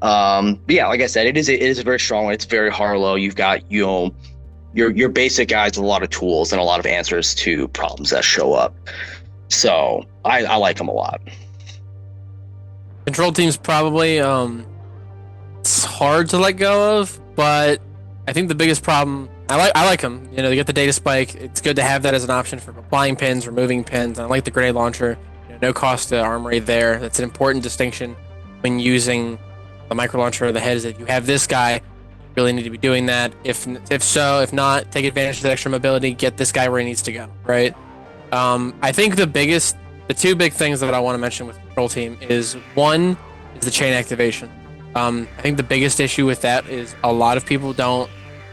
yeah, like I said, it is a very strong one. It's very Harlow. You've got, your basic guys with a lot of tools and a lot of answers to problems that show up. So I like them a lot. Control team's probably it's hard to let go of, but I think the biggest problem, I like them. They get the data spike. It's good to have that as an option for applying pins, removing pins. I like the grenade launcher. No cost to armory there. That's an important distinction when using the micro launcher or the head. Is if you have this guy, you really need to be doing that. If not, take advantage of the extra mobility. Get this guy where he needs to go. Right. I think the 2 big things that I want to mention with control team is, one is the chain activation. I think the biggest issue with that is a lot of people don't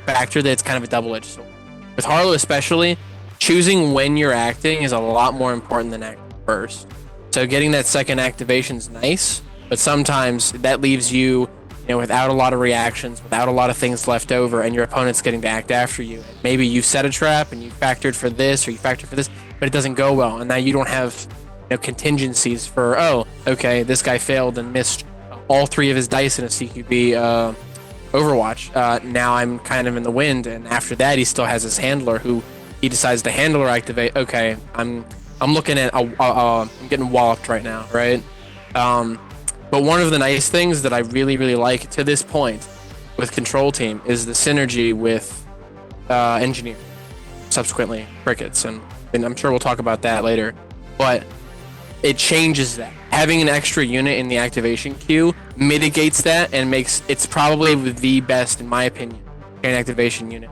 factor that it's kind of a double-edged sword. With Harlow especially, choosing when you're acting is a lot more important than acting first. So getting that second activation is nice, but sometimes that leaves you, without a lot of reactions, without a lot of things left over, and your opponent's getting to act after you. Maybe you set a trap and you factored for this or you factored for this, but it doesn't go well, and now you don't have contingencies for, okay, this guy failed and missed all 3 of his dice in a CQB Overwatch. Now I'm kind of in the wind, and after that he still has his handler who he decides to handler activate. Okay, I'm looking at I'm getting walloped right now, right? But one of the nice things that I really, really like to this point with control team is the synergy with engineer, subsequently crickets, and and I'm sure we'll talk about that later. But it changes that. Having an extra unit in the activation queue mitigates that and makes it's probably the best, in my opinion, chain activation unit.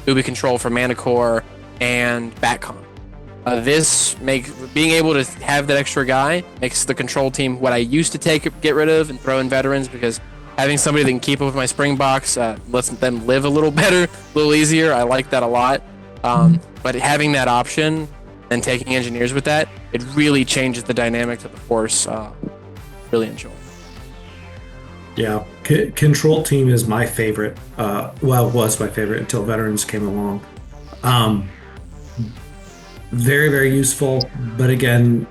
Ubi control for Mana Core and Batcon. This makes being able to have that extra guy makes the control team what I used to get rid of and throw in veterans, because having somebody that can keep up with my Springboks lets them live a little better, a little easier. I like that a lot. But having that option and taking engineers with that, it really changes the dynamics of the force. Really enjoy. Yeah, control team is my favorite. Well, it was my favorite until veterans came along. Very, very useful, but again,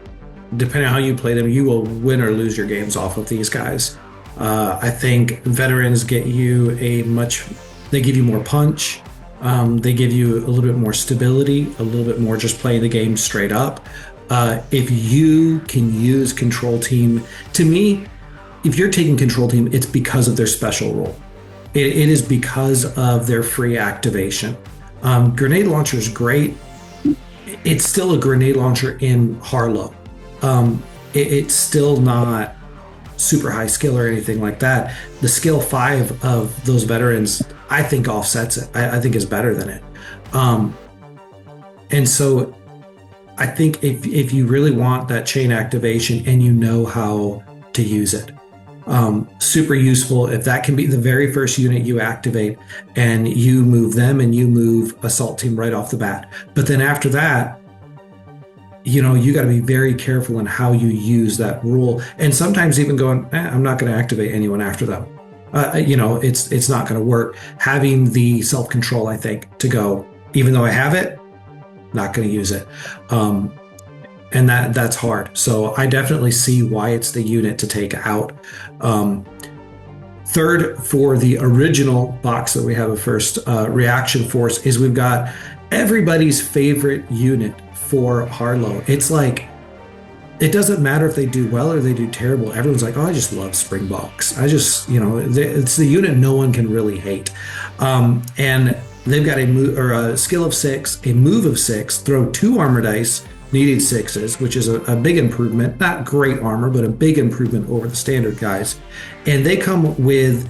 depending on how you play them, you will win or lose your games off of these guys. I think veterans get you they give you more punch. They give you a little bit more stability, a little bit more just playing the game straight up. If you can use control team, to me, if you're taking control team, it's because of their special role. It is because of their free activation. Grenade launcher is great. It's still a grenade launcher in Harlow. It's still not super high skill or anything like that. The skill 5 of those veterans, I think, offsets it. I think is better than it. And so I think if you really want that chain activation and you know how to use it, super useful. If that can be the very first unit you activate and you move them and you move assault team right off the bat. But then after that, you got to be very careful in how you use that rule. And sometimes even going, I'm not going to activate anyone after them. It's not going to work. Having the self-control, I think, to go, even though I have it, not going to use it. And that's hard. So I definitely see why it's the unit to take out. Third, for the original box that we have a first reaction force, is we've got everybody's favorite unit for Harlow. It's like, it doesn't matter if they do well or they do terrible. Everyone's like, oh, I just love Springboks. It's the unit no one can really hate. And they've got a skill of 6, a move of 6, throw 2 armor dice, needing 6s, which is a big improvement. Not great armor, but a big improvement over the standard guys. And they come with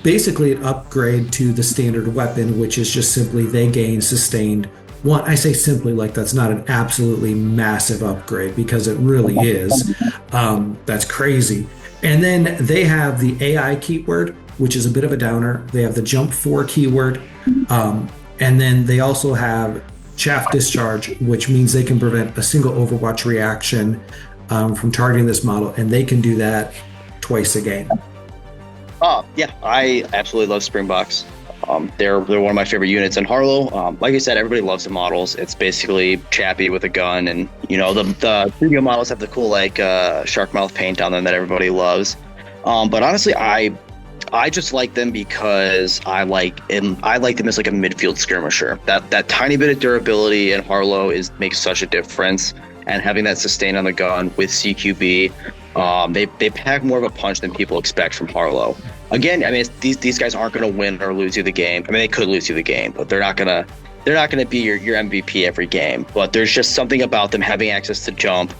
basically an upgrade to the standard weapon, which is just simply they gain sustained 1. I say simply like that's not an absolutely massive upgrade, because it really is. That's crazy. And then they have the AI keyword, which is a bit of a downer. They have the jump 4 keyword. And then they also have chaff discharge, which means they can prevent a single Overwatch reaction from targeting this model, and they can do that twice a game. Yeah, I absolutely love Springboks. They're one of my favorite units in Harlow. Like I said, everybody loves the models. It's basically Chappie with a gun, and the studio models have the cool shark mouth paint on them that everybody loves. But honestly, I just like them because I like them as like a midfield skirmisher. That tiny bit of durability in Harlow makes such a difference, and having that sustain on the gun with CQB, they pack more of a punch than people expect from Harlow. Again, I mean, these guys aren't going to win or lose you the game. I mean, they could lose you the game, but they're not gonna be your MVP every game. But there's just something about them having access to jump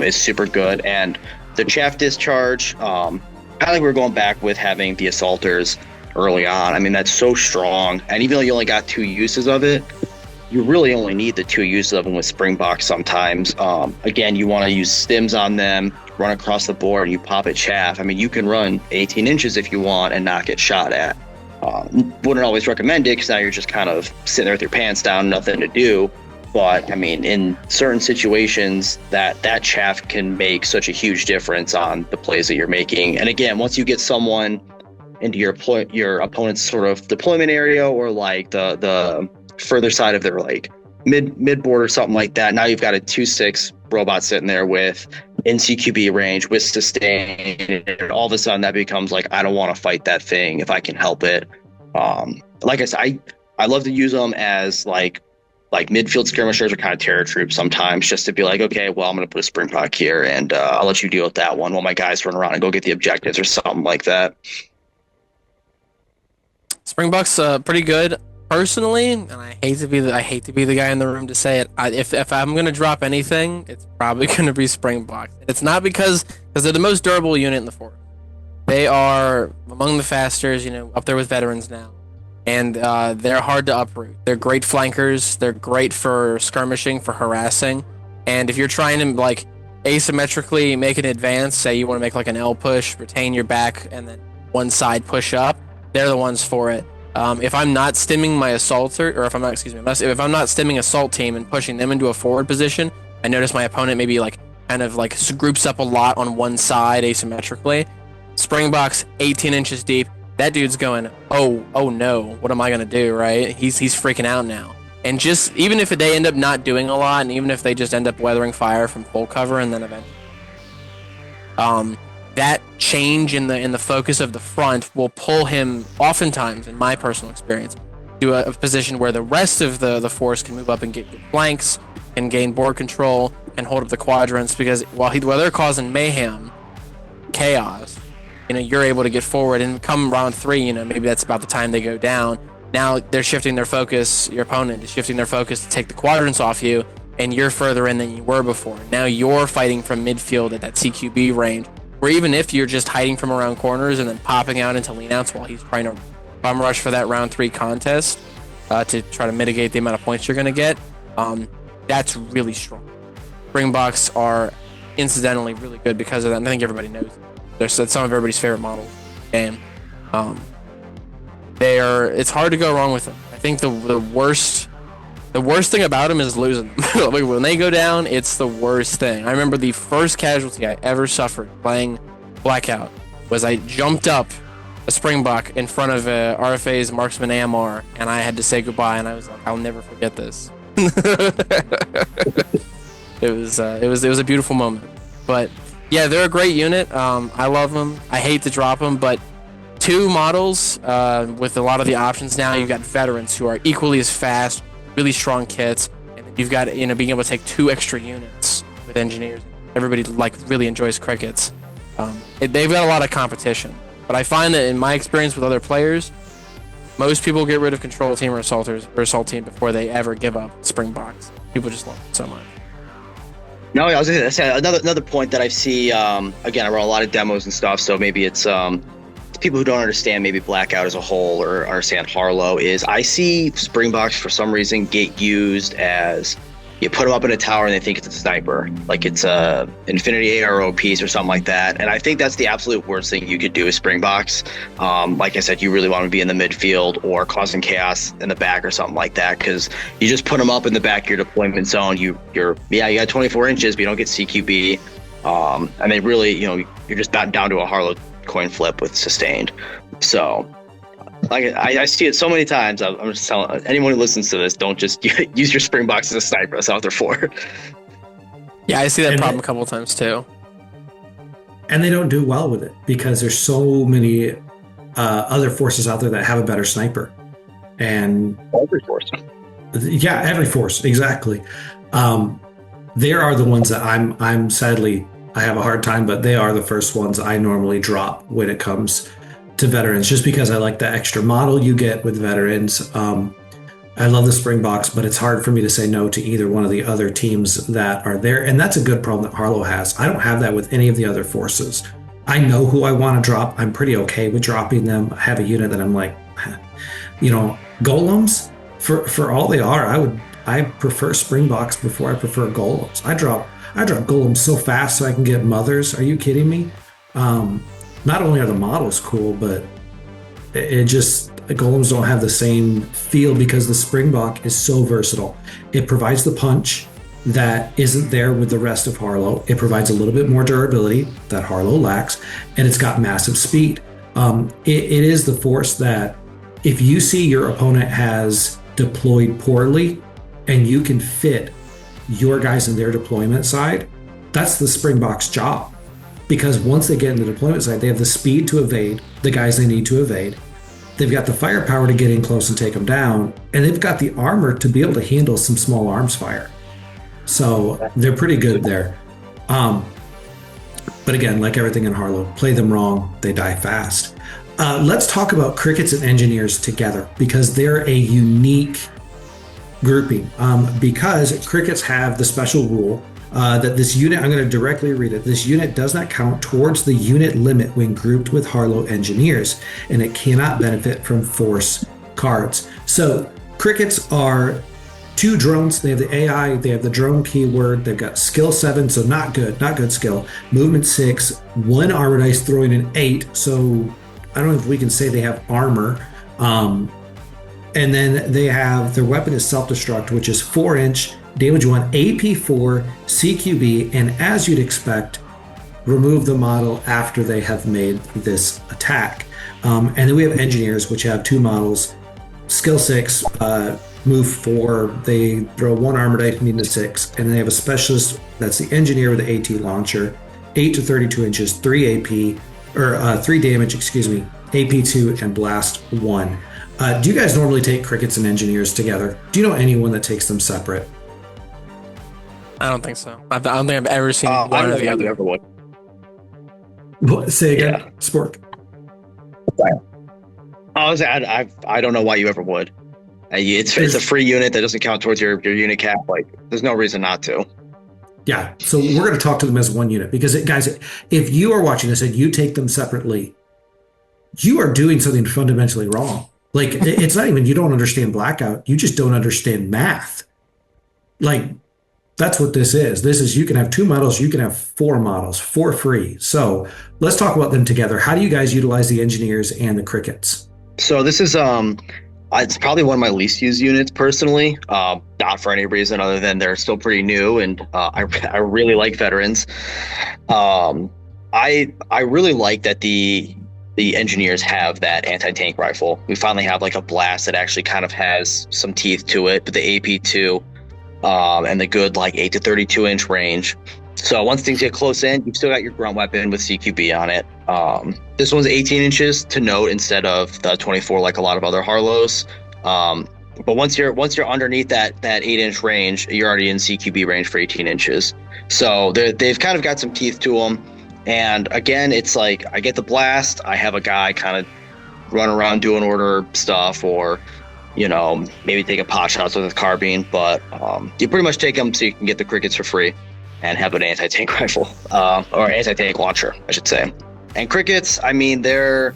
is super good, and the chaff discharge. Kind of like we were going back with having the assaulters early on. I mean, that's so strong. And even though you only got 2 uses of it, you really only need the 2 uses of them with Springboks sometimes. Again, you want to use stims on them, run across the board, and you pop it chaff. I mean, you can run 18 inches if you want and not get shot at. Wouldn't always recommend it, because now you're just kind of sitting there with your pants down, nothing to do. But I mean, in certain situations, that chaff can make such a huge difference on the plays that you're making. And again, once you get someone into your opponent's sort of deployment area, or like the further side of their mid board or something like that, now you've got a 2/6 robot sitting there with NCQB range with sustain, and all of a sudden that becomes like, I don't want to fight that thing if I can help it. Like I said, I love to use them as like midfield skirmishers or kind of terror troops sometimes, just to be like, okay, well, I'm going to put a Springbok here, and I'll let you deal with that one while my guys run around and go get the objectives or something like that. Springboks pretty good. personally, and I hate to be the guy in the room to say it. If I'm gonna drop anything, it's probably gonna be Springboks. And it's not because they're the most durable unit in the force. They are among the fastest, up there with veterans now, and they're hard to uproot. They're great flankers. They're great for skirmishing, for harassing, and if you're trying to like asymmetrically make an advance, say you want to make like an L push, retain your back, and then one side push up, they're the ones for it. If I'm not stimming my assaulter, or if I'm not stimming assault team and pushing them into a forward position, I notice my opponent maybe like kind of like groups up a lot on one side asymmetrically. Springboks 18 inches deep. That dude's going, oh no, what am I gonna do, right? He's freaking out now. And just even if they end up not doing a lot, and even if they just end up weathering fire from full cover, and then eventually, that change in the focus of the front will pull him, oftentimes, in my personal experience, to a position where the rest of the force can move up and get good flanks, and gain board control, and hold up the quadrants. Because while they're causing mayhem, chaos, you're able to get forward, and come round 3, maybe that's about the time they go down. Now they're shifting their focus. Your opponent is shifting their focus to take the quadrants off you, and you're further in than you were before. Now you're fighting from midfield at that CQB range, where even if you're just hiding from around corners and then popping out into leanouts while he's trying to bum rush for that round 3 contest to try to mitigate the amount of points you're going to get, that's really strong. Springboks are incidentally really good because of that, and I think everybody knows it. They're some of everybody's favorite models in the game. It's hard to go wrong with them. I think the worst thing about them is losing them. When they go down, it's the worst thing. I remember the first casualty I ever suffered playing Blackout was I jumped up a Springbok in front of RFA's Marksman AMR, and I had to say goodbye, and I was like, I'll never forget this. It was a beautiful moment. But yeah, they're a great unit. I love them. I hate to drop them, but 2 models with a lot of the options now. You've got veterans who are equally as fast, really strong kits, and you've got being able to take 2 extra units with engineers. Everybody really enjoys crickets. They've got a lot of competition, but I find that in my experience with other players, most people get rid of control team or assaulters or assault team before they ever give up Springboks. People just love it so much. No, I was going to say another point that I see. Again, I run a lot of demos and stuff, so maybe it's people who don't understand maybe Blackout as a whole or understand Harlow is I see Springboks for some reason get used as you put them up in a tower and they think it's a sniper, like it's a Infinity ARO piece or something like that. And I think that's the absolute worst thing you could do with Springboks. Like I said, you really want to be in the midfield or causing chaos in the back or something like that, because you just put them up in the back of your deployment zone. You got 24 inches, but you don't get CQB. And they really, you're just down to a Harlow coin flip with sustained. So I see it so many times. I'm just telling anyone who listens to this, don't just use your Springboks as a sniper. That's not what they're for. Yeah, I see that problem a couple of times too. And they don't do well with it because there's so many other forces out there that have a better sniper. And every force. Yeah, every force, exactly. They are the ones that I'm sadly, I have a hard time, but they are the first ones I normally drop when it comes to veterans, just because I like the extra model you get with veterans. I love the Springboks, but it's hard for me to say no to either one of the other teams that are there. And that's a good problem that Harlow has. I don't have that with any of the other forces. I know who I want to drop. I'm pretty okay with dropping them. I have a unit that I'm like, golems, for all they are, I prefer Springboks before I prefer golems. I drop golems so fast so I can get mothers. Are you kidding me? Not only are the models cool, but golems don't have the same feel because the Springbok is so versatile. It provides the punch that isn't there with the rest of Harlow. It provides a little bit more durability that Harlow lacks, and it's got massive speed. It is the force that if you see your opponent has deployed poorly and you can fit your guys in their deployment side, that's the Springbok's job. Because once they get in the deployment side, they have the speed to evade the guys they need to evade. They've got the firepower to get in close and take them down. And they've got the armor to be able to handle some small arms fire. So they're pretty good there. But again, like everything in Harlow, play them wrong, they die fast. Let's talk about crickets and engineers together because they're a unique grouping. Because crickets have the special rule that this unit, I'm going to directly read it. This unit does not count towards the unit limit when grouped with Harlow engineers, and it cannot benefit from force cards. So crickets are 2 drones. They have the AI, they have the drone keyword, they've got skill 7, so not good skill. Movement 6, 1 armor dice, throwing an 8. So I don't know if we can say they have armor. And then they have their weapon is self-destruct, which is 4-inch, damage 1, AP 4, CQB, and as you'd expect, remove the model after they have made this attack. And then we have engineers, which have 2 models, skill 6, move 4, they throw 1 armor dice, needing a 6, and then they have a specialist, that's the engineer with the AT launcher, 8 to 32 inches, 3 AP, or 3 damage, excuse me, AP 2, and blast 1. Do you guys normally take crickets and engineers together? Do you know anyone that takes them separate? I don't think so. I don't think I've ever seen one or the other. Ever would. What, say again, Yeah. Spork. I don't know why you ever would. It's a free unit that doesn't count towards your unit cap. Like, there's no reason not to. Yeah, so we're going to talk to them as one unit because, guys, if you are watching this and you take them separately, you are doing something fundamentally wrong. Like, it's not even you don't understand blackout, you just don't understand math. Like, that's what this is. This is you can have 2 models, you can have 4 models for free. So let's talk about them together. How do you guys utilize the engineers and the crickets? So this is it's probably one of my least used units personally. Not for any reason other than they're still pretty new, and I really like veterans. I really like that the engineers have that anti-tank rifle. We finally have like a blast that actually kind of has some teeth to it, but the AP2 and the good like 8 to 32 inch range. So once things get close in, you've still got your grunt weapon with CQB on it. This one's 18 inches to note instead of the 24 like a lot of other Harlows. But once you're underneath that 8-inch range, you're already in CQB range for 18 inches. So they've kind of got some teeth to them. And again, it's like I get the blast, I have a guy kind of run around doing order stuff, or maybe take a pot shots with a carbine. But you pretty much take them so you can get the crickets for free and have an anti-tank rifle or anti-tank launcher, I should say. And crickets, I mean, they're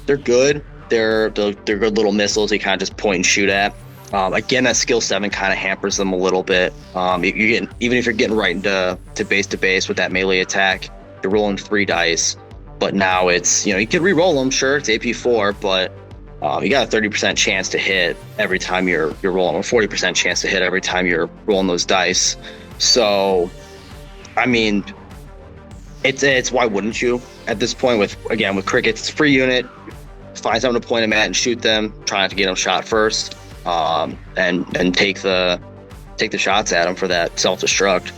good. They're good little missiles you kind of just point and shoot at. Again, that skill 7 kind of hampers them a little bit. Even if you're getting right into base to base with that melee attack, you're rolling 3 dice. But now it's you could re-roll them. Sure, it's AP4, but you got a 30% chance to hit every time you're rolling, or 40% chance to hit every time you're rolling those dice. So, I mean, it's why wouldn't you at this point with crickets? It's a free unit. Find something to point them at and shoot them. Try not to get them shot first, and take the shots at them for that self-destruct.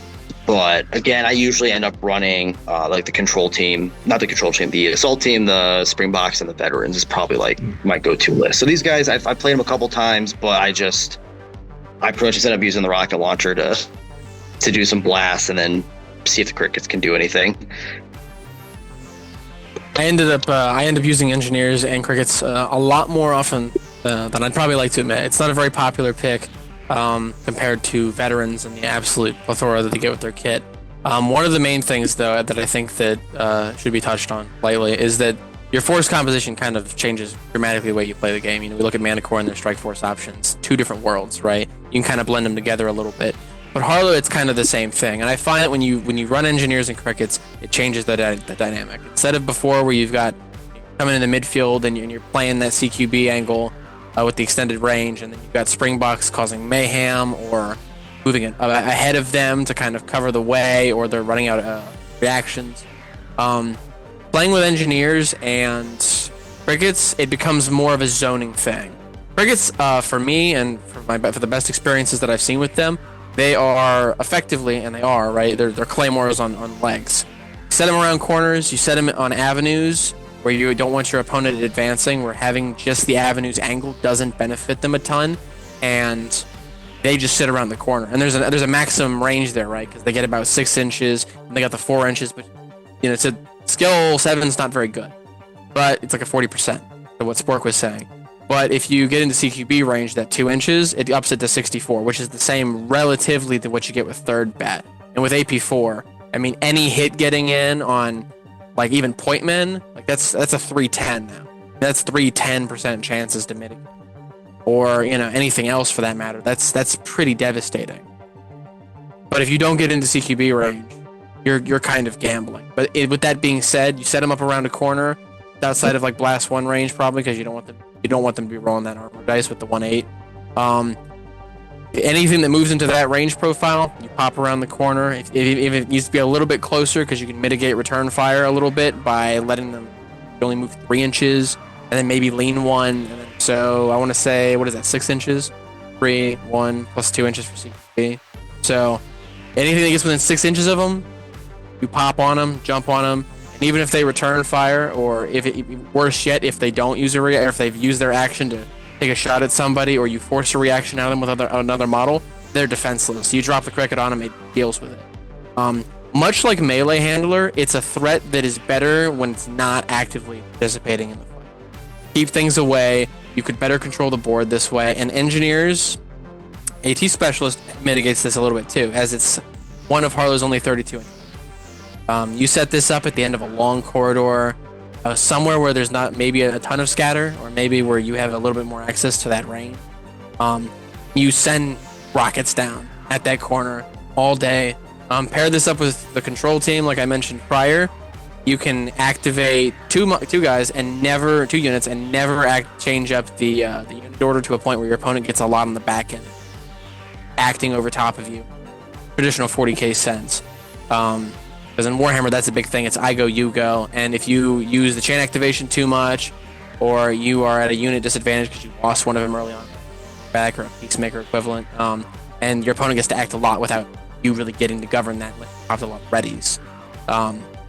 But again, I usually end up running like the control team, not the control team, the assault team, the Springboks, and the veterans is probably like my go-to list. So these guys, I played them a couple times, but I pretty much just end up using the rocket launcher to do some blasts and then see if the crickets can do anything. I ended up using engineers and crickets a lot more often than I'd probably like to admit. It's not a very popular pick compared to veterans and the absolute plethora that they get with their kit. One of the main things, though, that I think that should be touched on lightly is that your force composition kind of changes dramatically the way you play the game. We look at Mana Core and their Strike Force options, 2 different worlds, right? You can kind of blend them together a little bit. But Harlow, it's kind of the same thing, and I find that when you run engineers and crickets, it changes the dynamic. Instead of before, where you've got coming in the midfield and you're playing that CQB angle with the extended range, and then you've got Springboks causing mayhem or moving ahead of them to kind of cover the way, or they're running out of reactions. Playing with engineers and crickets, it becomes more of a zoning thing. Crickets, for me and for the best experiences that I've seen with them, they are effectively, and they are, right? They're claymores on legs. You set them around corners, you set them on avenues where you don't want your opponent advancing, where having just the avenues angled doesn't benefit them a ton, and they just sit around the corner. And there's a maximum range there, right? Because they get about 6 inches, and they got the 4 inches, but it's a skill 7's not very good. but it's like a 40% of what Spork was saying. But if you get into CQB range, that 2 inches, it ups it to 64, which is the same relatively to what you get with third bat. And with AP4, I mean, any hit getting in on like even point men, like that's a 310 now. That's 310% chances to mitigate, or anything else for that matter. That's pretty devastating. But if you don't get into CQB range, you're kind of gambling. But with that being said, you set them up around a corner, outside of like blast 1 range probably, because you don't want them to be rolling that armor dice with the 1/8. Anything that moves into that range profile, you pop around the corner. If it needs to be a little bit closer, because you can mitigate return fire a little bit by letting them only move 3 inches, and then maybe lean 1. And then, so I want to say, what is that, 6 inches? 3, 1, plus 2 inches for CQB. So anything that gets within 6 inches of them, you pop on them, jump on them, and even if they return fire, or worse yet, if they don't use or if they've used their action to take a shot at somebody, or you force a reaction out of them with another model, they're defenseless. You drop the cricket on them, it deals with it. Much like melee handler, it's a threat that is better when it's not actively participating in the fight. Keep things away. You could better control the board this way. And engineers, AT specialist mitigates this a little bit too, as it's one of Harlow's only 32 inches. You set this up at the end of a long corridor, somewhere where there's not maybe a ton of scatter, or maybe where you have a little bit more access to that range. You send rockets down at that corner all day. Pair this up with the control team, like I mentioned prior. You can activate two units and never change up the unit order to a point where your opponent gets a lot on the back end, acting over top of you. Traditional 40k sense. Because in Warhammer, that's a big thing. It's I go, you go. And if you use the chain activation too much, or you are at a unit disadvantage because you lost one of them early on, back, or a Peacemaker equivalent, and your opponent gets to act a lot without you really getting to govern that, like dropped a lot of readies.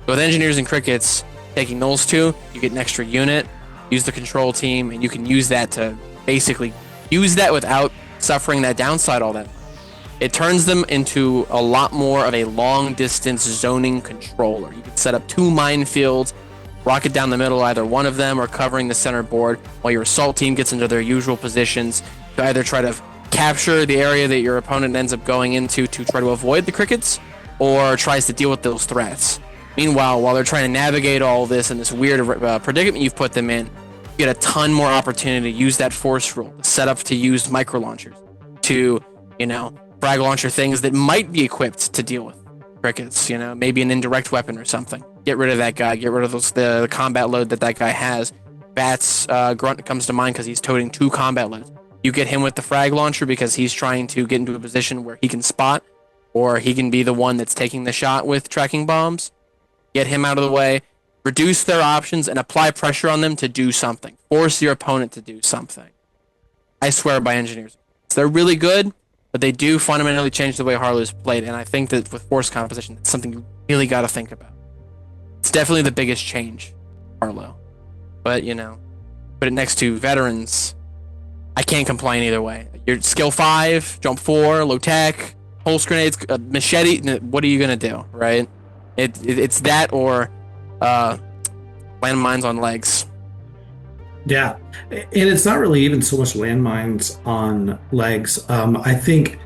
With engineers and crickets, taking those two, you get an extra unit, use the control team, and you can use that to basically use that without suffering that downside all that. It turns them into a lot more of a long-distance zoning controller. You can set up 2 minefields, rocket down the middle, either one of them or covering the center board, while your assault team gets into their usual positions to either try to capture the area that your opponent ends up going into to try to avoid the crickets, or tries to deal with those threats. Meanwhile, while they're trying to navigate all this in this weird predicament you've put them in, you get a ton more opportunity to use that force rule, set up to use micro launchers, to, frag launcher things that might be equipped to deal with crickets, maybe an indirect weapon or something. Get rid of that guy, get rid of the combat load that guy has. Bat's Grunt comes to mind because he's toting 2 combat loads. You get him with the frag launcher because he's trying to get into a position where he can spot, or he can be the one that's taking the shot with tracking bombs. Get him out of the way, reduce their options, and apply pressure on them to do something. Force your opponent to do something. I swear by engineers. So they're really good, but they do fundamentally change the way Harlow's played, and I think that with force composition, it's something you really got to think about. It's definitely the biggest change, Harlow. But, put it next to veterans, I can't complain either way. Your skill 5, jump 4, low tech, pulse grenades, machete, what are you going to do, right? It's that or landmines on legs. Yeah, and it's not really even so much landmines on legs. I think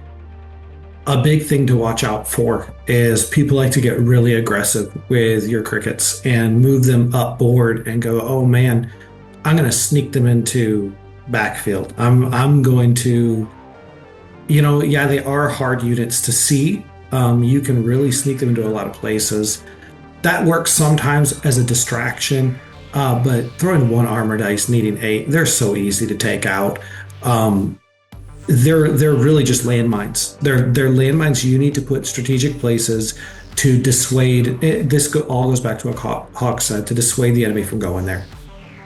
a big thing to watch out for is people like to get really aggressive with your crickets and move them up board and go, oh man, I'm going to sneak them into backfield. I'm going to, they are hard units to see. You can really sneak them into a lot of places. That works sometimes as a distraction. But throwing 1 armor dice, needing 8, they're so easy to take out. They're really just landmines. They're landmines you need to put strategic places to dissuade. This all goes back to what Hawk said, to dissuade the enemy from going there.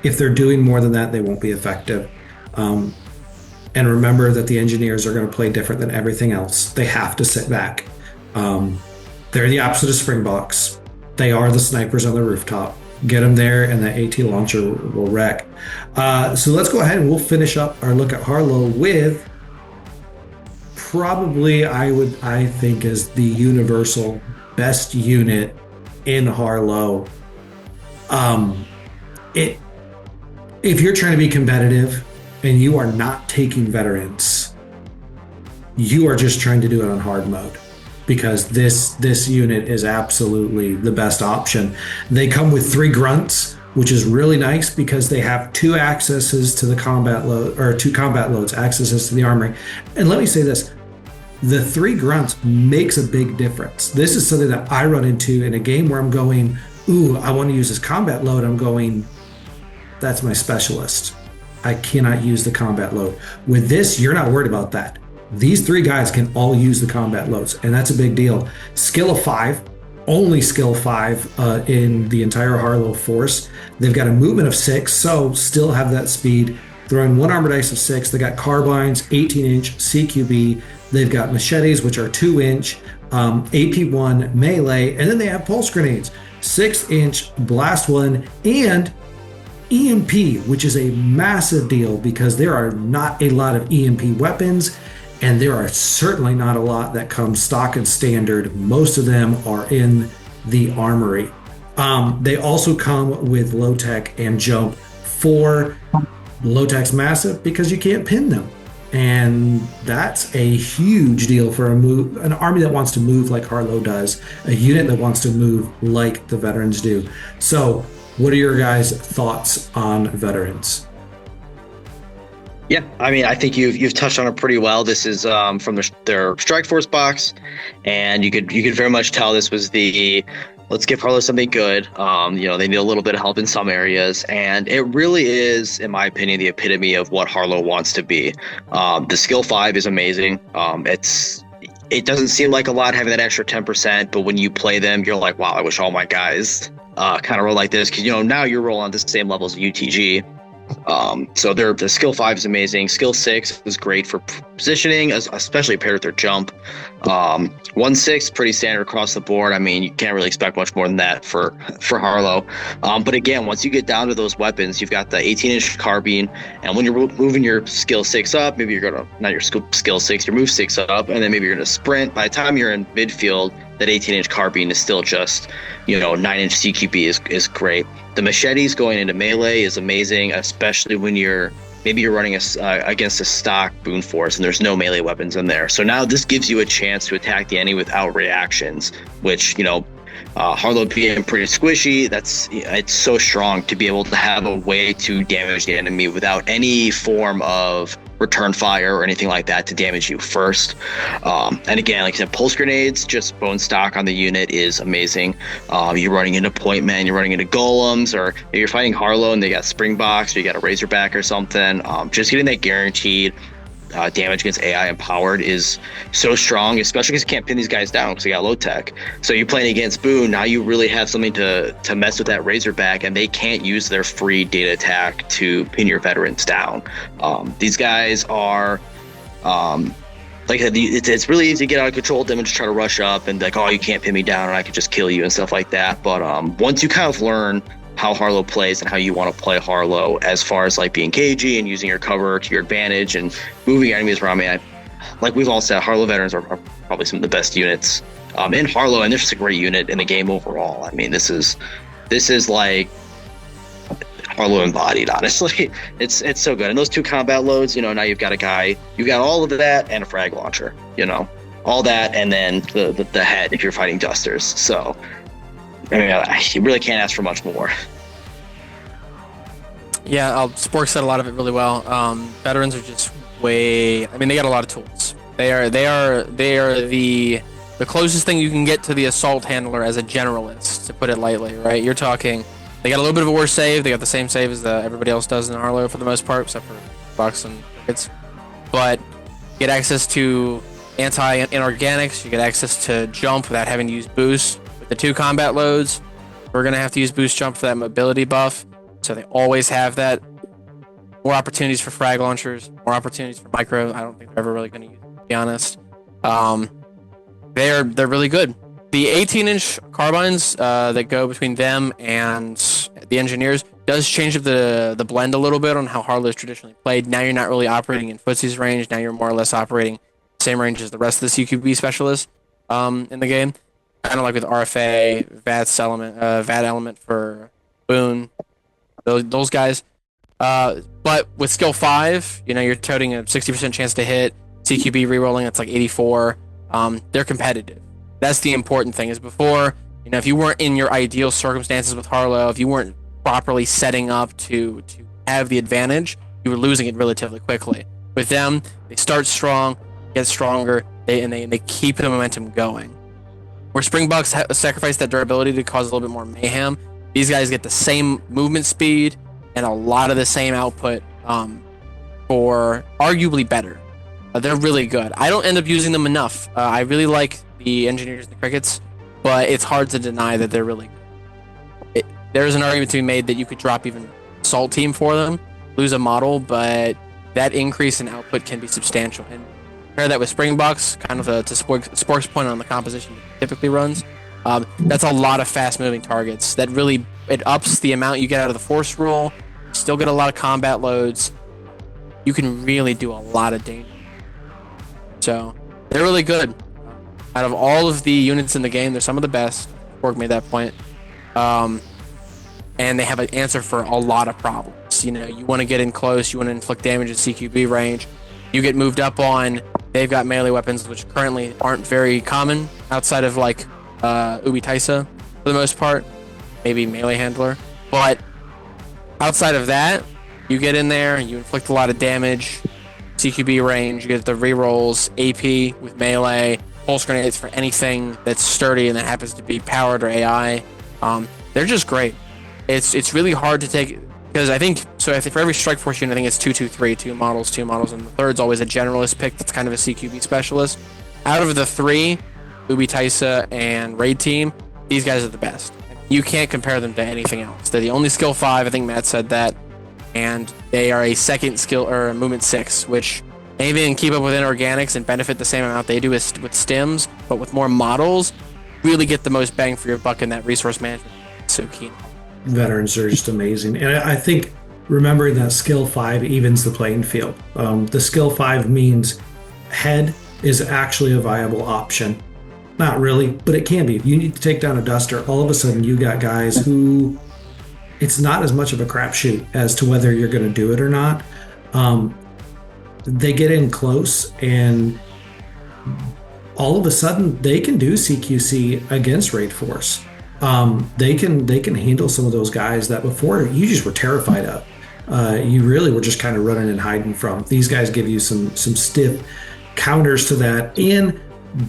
If they're doing more than that, they won't be effective. And remember that the engineers are going to play different than everything else. They have to sit back. They're the opposite of Springboks. They are the snipers on the rooftop. Get them there, and the AT launcher will wreck. So let's go ahead and we'll finish up our look at Harlow with probably, I think, is the universal best unit in Harlow. it if you're trying to be competitive and you are not taking veterans, you are just trying to do it on hard mode because this unit is absolutely the best option. They come with 3 grunts, which is really nice because they have 2 accesses to the combat load, or 2 combat loads, accesses to the armory. And let me say this, the 3 grunts makes a big difference. This is something that I run into in a game where I'm going, ooh, I want to use this combat load. I'm going, that's my specialist. I cannot use the combat load. With this, you're not worried about that. These 3 guys can all use the combat loads, and that's a big deal. Skill of 5, only skill 5 in the entire Harlow force. They've got a movement of 6, so still have that speed. Throwing 1 armor dice of 6. They got carbines, 18-inch CQB. They've got machetes, which are 2-inch, AP1 melee, and then they have pulse grenades, 6-inch blast 1, and EMP, which is a massive deal because there are not a lot of EMP weapons, and there are certainly not a lot that come stock and standard. Most of them are in the armory. They also come with low tech and jump. For low tech's massive because you can't pin them, and that's a huge deal for an army that wants to move like Harlow does, a unit that wants to move like the veterans do. So what are your guys' thoughts on veterans? Yeah, I mean, I think you've touched on it pretty well. This is from their Strike Force box, and you could very much tell this was the let's give Harlow something good. They need a little bit of help in some areas, and it really is, in my opinion, the epitome of what Harlow wants to be. The skill 5 is amazing. It doesn't seem like a lot having that extra 10%, but when you play them, you're like, wow, I wish all my guys kind of roll like this, because now you're rolling on the same level as UTG. So the skill 5 is amazing. Skill 6 is great for positioning, especially paired with their jump. 1/6 pretty standard across the board. I mean, you can't really expect much more than that for Harlow. But again, once you get down to those weapons, you've got the 18-inch carbine, and when you're moving your skill 6 up, maybe you're gonna not your skill 6, your move 6 up, and then maybe you're gonna sprint. By the time you're in midfield, that 18-inch carbine is still just 9-inch CQB is great. The machetes going into melee is amazing, especially when you're running against a stock boon force and there's no melee weapons in there. So now this gives you a chance to attack the enemy without reactions, which Harlow being pretty squishy, it's so strong to be able to have a way to damage the enemy without any form of return fire or anything like that to damage you first. And again, like I said, pulse grenades, just bone stock on the unit is amazing. You're running into point men, you're running into golems, or you're fighting Harlow and they got Springboks or you got a Razorback or something. Just getting that guaranteed damage against AI empowered is so strong, especially because you can't pin these guys down because they got low tech. So you're playing against Boone, now you really have something to mess with that Razorback, and they can't use their free data attack to pin your veterans down. These guys are like I said, it's really easy to get out of control with them and just try to rush up and like, oh, you can't pin me down and I could just kill you and stuff like that. But once you kind of learn how Harlow plays and how you want to play Harlow as far as like being cagey and using your cover to your advantage and moving enemies around me, like we've all said, Harlow veterans are probably some of the best units in Harlow, and they're just a great unit in the game overall. I mean, this is like Harlow embodied, honestly. It's so good. And those 2 combat loads, now you've got all of that and a frag launcher, all that, and then the head if you're fighting dusters. So I mean, you really can't ask for much more. Yeah, Spork said a lot of it really well. Veterans are just they got a lot of tools. They are the closest thing you can get to the assault handler as a generalist, to put it lightly, right? You're talking, they got a little bit of a worse save. They got the same save as everybody else does in Harlow for the most part, except for Bucks and Crickets. But you get access to anti-inorganics. You get access to jump without having to use boost. With the 2 combat loads, we're going to have to use boost jump for that mobility buff. So they always have that. More opportunities for frag launchers, more opportunities for micro. I don't think they're ever really going to use it, to be honest. They're really good. The 18-inch carbines that go between them and the engineers does change the blend a little bit on how Harlow's traditionally played. Now you're not really operating in Footsie's range. Now you're more or less operating the same range as the rest of the CQB specialists in the game. Kind of like with RFA, VAT element for Boone, those guys. But with skill 5, you're toting a 60% chance to hit. CQB rerolling, it's like 84. They're competitive. That's the important thing. Is before, if you weren't in your ideal circumstances with Harlow, if you weren't properly setting up to have the advantage, you were losing it relatively quickly. With them, they start strong, get stronger, they keep the momentum going. Where Springbucks sacrifice that durability to cause a little bit more mayhem, these guys get the same movement speed and a lot of the same output for arguably better. They're really good. I don't end up using them enough. I really like the Engineers and the Crickets, but it's hard to deny that they're really good. There's an argument to be made that you could drop even Assault Team for them, lose a model, but that increase in output can be substantial. And compare that with Springboks, kind of to Spork's point on the composition it typically runs. That's a lot of fast-moving targets. That really, it ups the amount you get out of the Force Roll. You still get a lot of combat loads. You can really do a lot of damage. So, they're really good. Out of all of the units in the game, they're some of the best. Spork made that point. And they have an answer for a lot of problems. You want to get in close, you want to inflict damage at CQB range. You get moved up on, they've got melee weapons, which currently aren't very common outside of like Ubi Taisa for the most part, maybe melee handler. But outside of that, you get in there, you inflict a lot of damage, CQB range, you get the rerolls, AP with melee, pulse grenades for anything that's sturdy and that happens to be powered or AI. They're just great. It's really hard to take, because I think for every strike force unit, I think it's 2-2-3, two models, and the third's always a generalist pick that's kind of a CQB specialist. Out of the 3, Ubi Taisa and Raid Team, these guys are the best. You can't compare them to anything else. They're the only skill 5, I think Matt said that, and they are a second skill or a movement 6, which maybe can keep up with inorganics and benefit the same amount they do with stims, but with more models, really get the most bang for your buck in that resource management. It's so keen. Veterans are just amazing. And I think remembering that skill 5 evens the playing field. The skill 5 means head is actually a viable option. Not really, but it can be. If you need to take down a duster, all of a sudden you got guys who it's not as much of a crapshoot as to whether you're going to do it or not. They get in close and all of a sudden they can do CQC against Raid Force. They can handle some of those guys that before you just were terrified of. You really were just kind of running and hiding from. These guys give you some stiff counters to that, and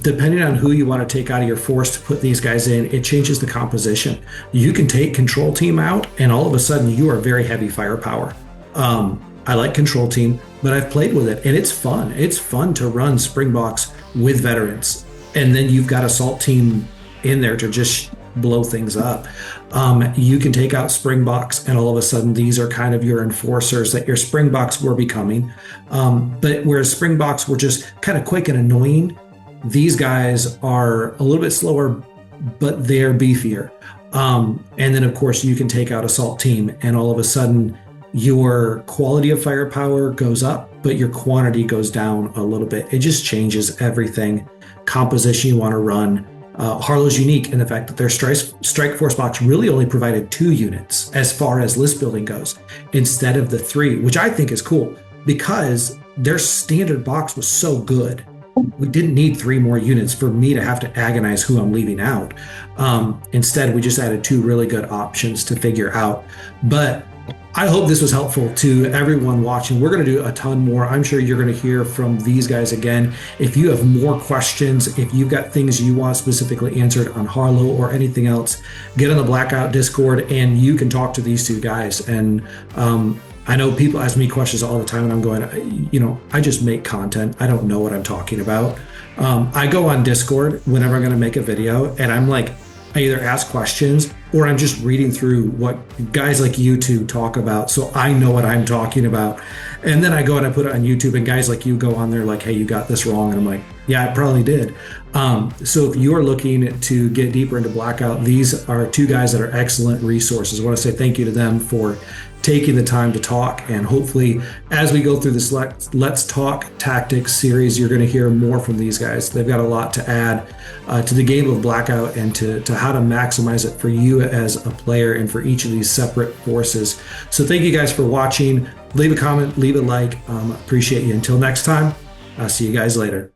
depending on who you want to take out of your force to put these guys in, it changes the composition. You can take Control Team out, and all of a sudden you are very heavy firepower. I like Control Team, but I've played with it, and it's fun. It's fun to run Springboks with veterans, and then you've got Assault Team in there to just blow things up. You can take out Springboks, and all of a sudden these are kind of your enforcers that your Springboks were becoming. But whereas Springboks were just kind of quick and annoying, these guys are a little bit slower, but they're beefier. And then of course you can take out Assault Team, and all of a sudden your quality of firepower goes up, but your quantity goes down a little bit. It just changes everything. Composition you want to run. Harlow's unique in the fact that their strike force box really only provided 2 units as far as list building goes, instead of the 3, which I think is cool because their standard box was so good. We didn't need 3 more units for me to have to agonize who I'm leaving out. Instead, we just added 2 really good options to figure out. But I hope this was helpful to everyone watching. We're going to do a ton more. I'm sure you're going to hear from these guys again. If you have more questions, if you've got things you want specifically answered on Harlow or anything else, get on the Blackout Discord and you can talk to these 2 guys. And I know people ask me questions all the time and I'm going, I just make content. I don't know what I'm talking about. I go on Discord whenever I'm going to make a video and I'm like, I either ask questions or I'm just reading through what guys like you 2 talk about, so I know what I'm talking about. And then I go and I put it on YouTube and guys like you go on there like, hey, you got this wrong. And I'm like, yeah, I probably did. So if you're looking to get deeper into Blackout, these are 2 guys that are excellent resources. I want to say thank you to them for taking the time to talk, and hopefully as we go through this Let's Talk Tactics series, you're going to hear more from these guys. They've got a lot to add to the game of Blackout and to how to maximize it for you as a player and for each of these separate forces. So thank you guys for watching. Leave a comment, leave a like. Appreciate you. Until next time, I'll see you guys later.